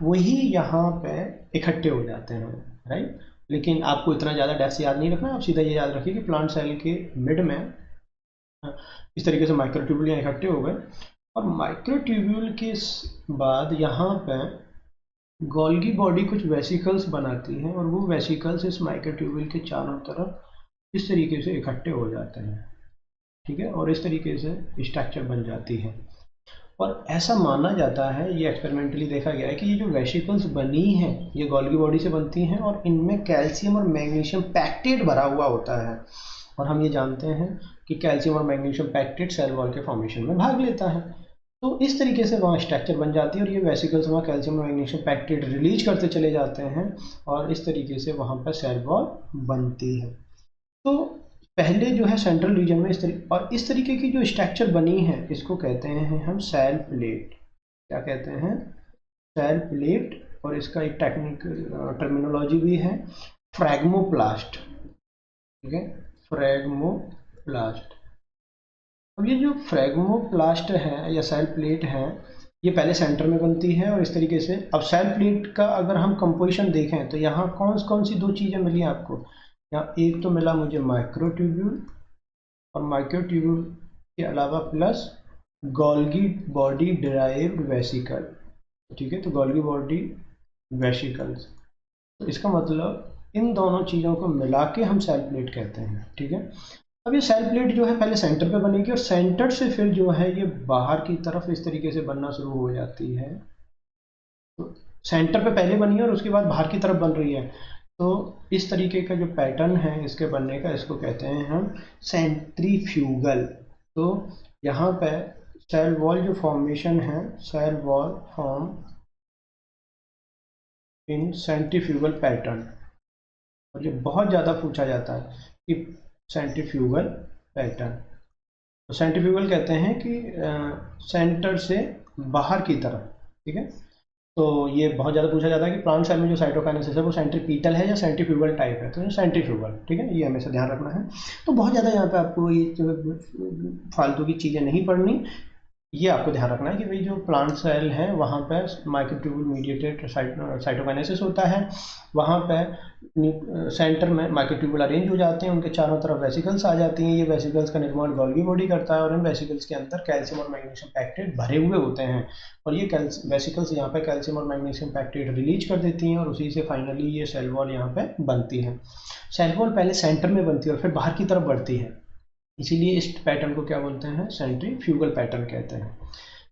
वही यहाँ पे इकट्ठे हो जाते हैं, राइट। लेकिन आपको इतना ज़्यादा डेप्थ से याद नहीं रखना, आप सीधा ये याद रखिए कि प्लांट सेल के मिड में इस तरीके से माइक्रोट्यूब्यूल यहाँ इकट्ठे हो गए। और माइक्रोट्यूब्यूल के बाद यहाँ पे गोल्गी बॉडी कुछ वेसिकल्स बनाती है, और वो वेसिकल्स इस माइक्रोट्यूब्यूल के चारों तरफ इस तरीके से इकट्ठे हो जाते हैं, ठीक है। और इस तरीके से स्ट्रक्चर बन जाती है। और ऐसा माना जाता है, ये एक्सपेरिमेंटली देखा गया है कि ये जो वेसिकल्स बनी हैं ये गोल्गी बॉडी से बनती हैं, और इनमें कैल्शियम और मैग्नीशियम पैक्टेट भरा हुआ होता है। और हम ये जानते हैं कि कैल्शियम और मैग्नीशियम पैक्टेट सेल वॉल के फॉर्मेशन में भाग लेता है। तो इस तरीके से वहाँ स्ट्रक्चर बन जाती है, और ये वेसिकल्स वहाँ कैल्शियम और मैग्नीशियम पैक्टेट रिलीज करते चले जाते हैं, और इस तरीके से वहाँ पर सेल वॉल बनती है। तो पहले जो है सेंट्रल रीजन में और इस तरीके की जो स्ट्रक्चर बनी है इसको कहते हैं हम सेल प्लेट। क्या कहते हैं? Cell plate. और इसका एक टेक्निकल टर्मिनोलॉजी भी है, फ्रैग्मोप्लास्ट, ठीक है, फ्रैग्मोप्लास्ट। अब ये जो फ्रैग्मोप्लास्ट है या सेल प्लेट है ये पहले सेंटर में बनती है, और इस तरीके से अब सेल प्लेट का अगर हम कंपोजिशन देखें तो यहाँ कौन कौन सी दो चीज़ें मिली आपको। यहाँ एक तो मिला मुझे माइक्रोट्यूब्यूल, और माइक्रोट्यूब्यूल के अलावा plus Golgi body derived vesicle, ठीक है। तो गोल्गी बॉडी वेसिकल्स, तो इसका मतलब इन दोनों चीज़ों को मिला के हम सेल प्लेट कहते हैं, ठीक है। अब ये सेल प्लेट जो है पहले सेंटर पे बनेगी, और सेंटर से फिर जो है ये बाहर की तरफ इस तरीके से बनना शुरू हो जाती है। तो सेंटर पे पहले बनी है और उसके बाद बाहर की तरफ बन रही है। तो इस तरीके का जो पैटर्न है इसके बनने का, इसको कहते हैं हम सेंट्रीफ्यूगल। तो यहाँ पे सेल वॉल जो फॉर्मेशन है, cell wall form in centrifugal pattern. और ये बहुत ज़्यादा पूछा जाता है कि सेंट्रीफ्यूगल पैटर्न। तो सेंट्रीफ्यूगल कहते हैं कि सेंटर से बाहर की तरफ, ठीक है। तो ये बहुत ज़्यादा पूछा जाता है कि प्लांट सेल में जो साइटोकाइनेसिस है वो सेंट्रीपीटल है या सेंट्रीफ्यूगल टाइप है। तो ये सेंट्रीफ्यूगल, ठीक है, ये हमेशा ध्यान रखना है। तो बहुत ज़्यादा यहाँ पे आपको ये फालतू की चीज़ें नहीं पढ़नी, ये आपको ध्यान रखना है कि भाई जो प्लांट सेल है वहाँ पर माइक्रोट्यूब्यूल मीडिएटेड साइटोकाइनेसिस होता है। वहाँ पर सेंटर में माइक्रोट्यूब्यूल अरेंज हो जाते हैं, उनके चारों तरफ वेसिकल्स आ जाती हैं। ये वेसिकल्स का निर्माण गोल्गी बॉडी करता है, और इन वेसिकल्स के अंदर कैल्शियम और मैग्नीशियम पैक्टेट भरे हुए होते हैं, और ये वेसिकल्स यहाँ पे कैल्शियम और मैग्नीशियम पैक्टेट रिलीज कर देती हैं, और उसी से फाइनली ये सेल वॉल यहाँ पे बनती है। सेल वॉल पहले सेंटर में बनती है और फिर बाहर की तरफ बढ़ती है, इसीलिए इस पैटर्न को क्या बोलते हैं? सेंट्रीफ्यूगल पैटर्न कहते हैं।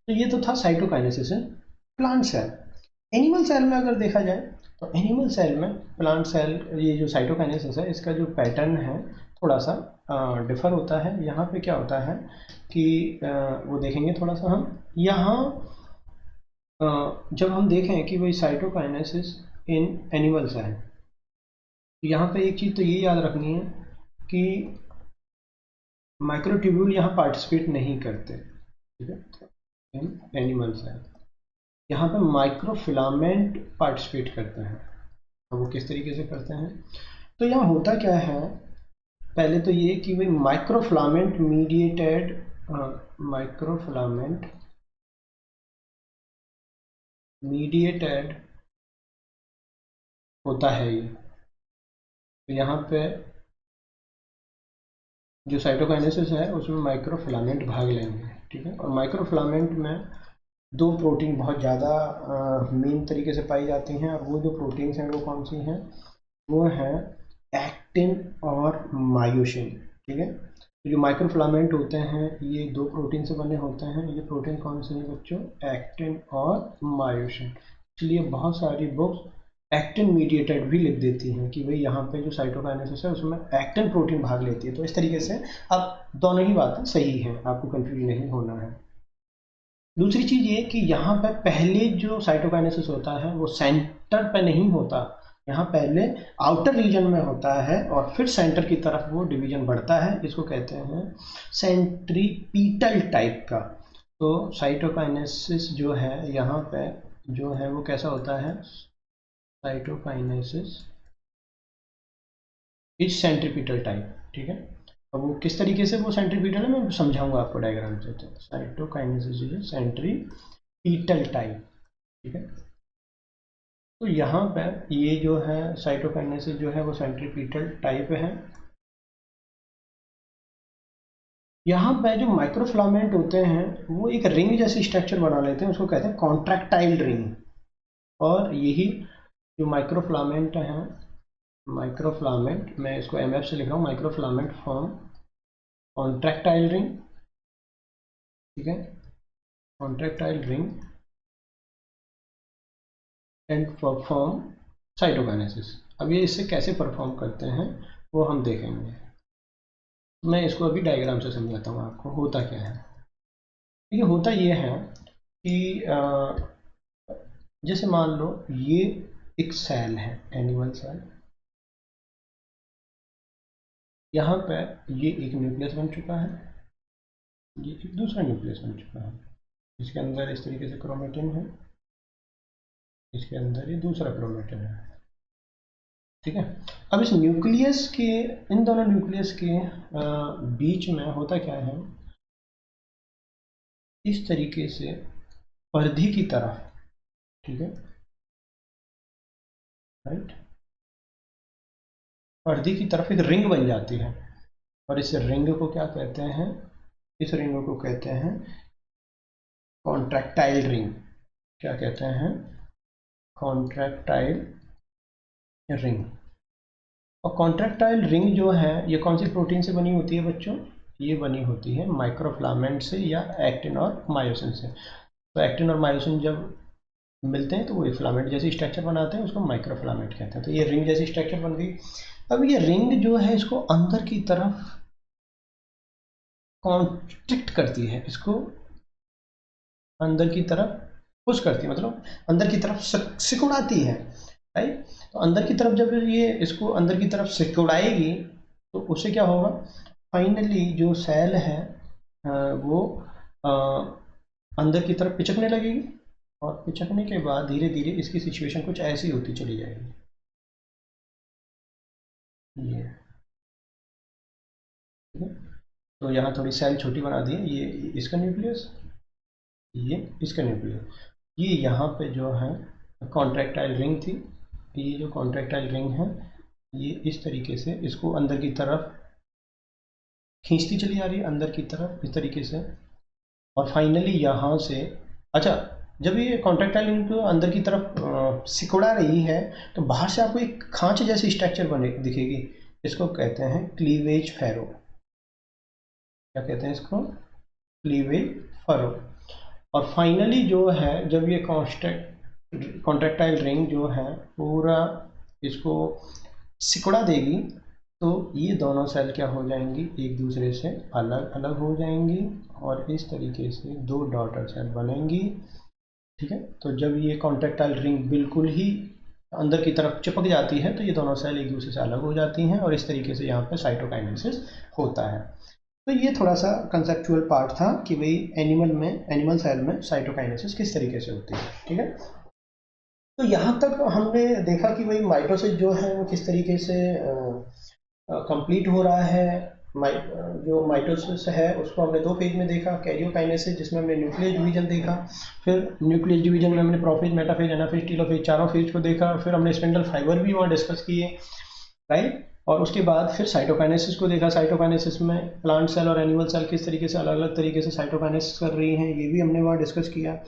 तो ये तो था साइटोकाइनेसिस है प्लांट सेल। एनिमल सेल में अगर देखा जाए तो एनिमल सेल में प्लांट सेल ये जो साइटोकाइनेसिस है इसका जो पैटर्न है थोड़ा सा डिफर होता है। यहाँ पे क्या होता है कि वो देखेंगे थोड़ा सा हम यहाँ जब हम देखें कि भाई साइटोकाइनेसिस इन एनिमल सेल, तो यहाँ पे एक चीज़ तो ये याद रखनी है कि माइक्रोट्यूब्यूल यहाँ पार्टिसिपेट नहीं करते, ठीक है, इन एनिमल सेल। यहाँ पे माइक्रोफिलामेंट पार्टिसिपेट करते हैं। अब वो किस तरीके से करते हैं? तो यहाँ होता क्या है, पहले तो ये कि भाई माइक्रोफिलामेंट मीडिएटेड होता है ये। तो यहाँ पे जो साइटोकाइनेसिस है उसमें माइक्रोफिलामेंट भाग लेंगे, ठीक है। और माइक्रोफिलामेंट में दो प्रोटीन बहुत ज़्यादा मेन तरीके से पाई जाती हैं, और वो जो प्रोटीन्स हैं वो कौन सी हैं? वो हैं एक्टिन और मायोसिन, ठीक है। तो जो माइक्रोफिलामेंट होते हैं ये दो प्रोटीन से बने होते हैं। ये प्रोटीन कौन से हैं बच्चों? एक्टिन और मायोसिन। इसलिए बहुत सारी बुक्स एक्टिन मीडिएटेड भी लिख देती हैं कि भाई यहाँ पे जो साइटोकाइनेसिस है उसमें एक्टिन प्रोटीन भाग लेती है। तो इस तरीके से अब दोनों ही बातें सही हैं, आपको कंफ्यूज नहीं होना है। दूसरी चीज़ ये कि यहाँ पर पहले जो साइटोकाइनेसिस होता है वो सेंटर पे नहीं होता, यहाँ पहले आउटर रीजन में होता है और फिर सेंटर की तरफ वो डिवीजन बढ़ता है। इसको कहते हैं सेंट्रीपीटल टाइप का। तो साइटोकाइनेसिस जो है यहाँ पे जो है वो कैसा होता है? साइटोकाइनेसिस इज सेंट्रीपीटल टाइप, ठीक है। अब वो किस तरीके से वो सेंट्रीपीटल है मैं समझाऊंगा आपको डायग्राम से। साइटोकाइनेसिस इज सेंट्रीपीटल टाइप, ठीक है। तो यहाँ पर ये जो है साइटोकाइनेसिस जो है वो सेंट्रीपीटल टाइप है। यहाँ पे जो माइक्रोफिलामेंट होते हैं वो एक रिंग जैसी स्ट्रक्चर बना लेते हैं, उसको कहते हैं कॉन्ट्रैक्टाइल रिंग। और यही जो माइक्रोफिलामेंट है, माइक्रोफिलामेंट मैं इसको एमएफ से लिख रहा हूँ, माइक्रोफिलामेंट फॉर्म कॉन्ट्रैक्टाइल रिंग, ठीक है, contractile ring and perform cytokinesis. अब ये इससे कैसे परफॉर्म करते हैं वो हम देखेंगे। मैं इसको अभी डायग्राम से समझाता हूँ आपको होता क्या है। देखिए होता ये है कि जैसे मान लो ये एक सेल है, एनिमल सेल। यहाँ पे ये एक न्यूक्लियस बन चुका है, ये एक दूसरा न्यूक्लियस बन चुका है। इसके अंदर इस तरीके से क्रोमेटिन है, इसके अंदर ये दूसरा क्रोमेटिन है, ठीक है। अब इस न्यूक्लियस के, इन दोनों न्यूक्लियस के बीच में होता क्या है, इस तरीके से परिधि की तरफ, ठीक है, राइट, परिधि की तरफ एक रिंग बन जाती है। और इस रिंग को क्या कहते हैं? इस रिंग को कहते हैं कॉन्ट्रैक्टाइल रिंग। क्या कहते हैं? Contractile ring. और कॉन्ट्रैक्टाइल रिंग जो है ये कौन सी प्रोटीन से बनी होती है बच्चों? ये बनी होती है माइक्रोफिलामेंट से या एक्टिन और मायोसिन से। तो एक्टिन और मायोसिन जब मिलते हैं तो वो फिलामेंट जैसी स्ट्रक्चर बनाते हैं, उसको माइक्रोफिलामेंट कहते हैं। तो ये रिंग जैसी स्ट्रक्चर बन गई। अब ये रिंग जो है इसको अंदर की तरफ कॉन्स्ट्रिक्ट करती है, इसको अंदर की तरफ पुश करती है, मतलब अंदर की तरफ सिकुड़ाती है, राइट। तो अंदर की तरफ जब ये इसको अंदर की तरफ सिकुड़ाएगी तो उससे क्या होगा? फाइनली जो सेल है वो अ, अंदर की तरफ पिचकने लगेगी। और पिचकने के बाद धीरे धीरे इसकी सिचुएशन कुछ ऐसी होती चली जाएगी। ये ठीक है। तो यहाँ थोड़ी सेल छोटी बना दी है, ये इसका न्यूक्लियस, ये इसका न्यूक्लियस। ये यहाँ पे जो है कॉन्ट्रैक्टाइल रिंग थी, ये जो कॉन्ट्रैक्टाइल रिंग है ये इस तरीके से इसको अंदर की तरफ खींचती चली आ रही है, अंदर की तरफ इस तरीके से। और फाइनली यहाँ से, अच्छा, जब ये कॉन्ट्रैक्टाइल रिंग को अंदर की तरफ सिकुड़ा रही है तो बाहर से आपको एक खांच जैसी स्ट्रक्चर बने दिखेगी, इसको कहते हैं क्लीवेज फैरो। क्या कहते हैं इसको? Cleavage pharaoh. और फाइनली जो है जब ये कॉन्ट्रैक्टाइल रिंग जो है पूरा इसको सिकुड़ा देगी तो ये दोनों सेल क्या हो जाएंगी? एक दूसरे से अलग अलग हो जाएंगी और इस तरीके से दो डॉटर सेल बनेंगी, ठीक है। तो जब ये कॉन्ट्रैक्टाइल रिंग बिल्कुल ही अंदर की तरफ चिपक जाती है तो ये दोनों सेल एक दूसरे से अलग हो जाती हैं और इस तरीके से यहाँ पे साइटोकाइनेसिस होता है। तो ये थोड़ा सा कंसेप्चुअल पार्ट था कि भाई एनिमल सेल में साइटोकाइनेसिस किस तरीके से होती है, ठीक है। तो यहाँ तक हमने देखा कि भाई माइटोसिस जो है वो किस तरीके से कंप्लीट हो रहा है। जो माइटोसिस है उसको हमने दो फेज में देखा, कैरियोकाइनेसिस जिसमें हमने न्यूक्लियस डिवीजन देखा, फिर न्यूक्लियस डिवीजन में हमने प्रोफेज, मेटाफेज, एनाफेज, टीलोफेज चारों फेज को देखा, फिर हमने स्पिंडल फाइबर भी वहाँ डिस्कस किए, राइट। और उसके बाद फिर साइटोकाइनेसिस को देखा। साइटोकाइनेसिस में प्लांट सेल और एनिमल सेल किस तरीके से अलग अलग तरीके से साइटोकाइनेसिस कर रही हैं, ये भी हमने वहाँ डिस्कस किया।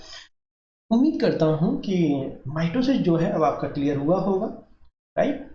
उम्मीद करता हूँ कि माइटोसिस जो है अब आपका क्लियर हुआ होगा, राइट।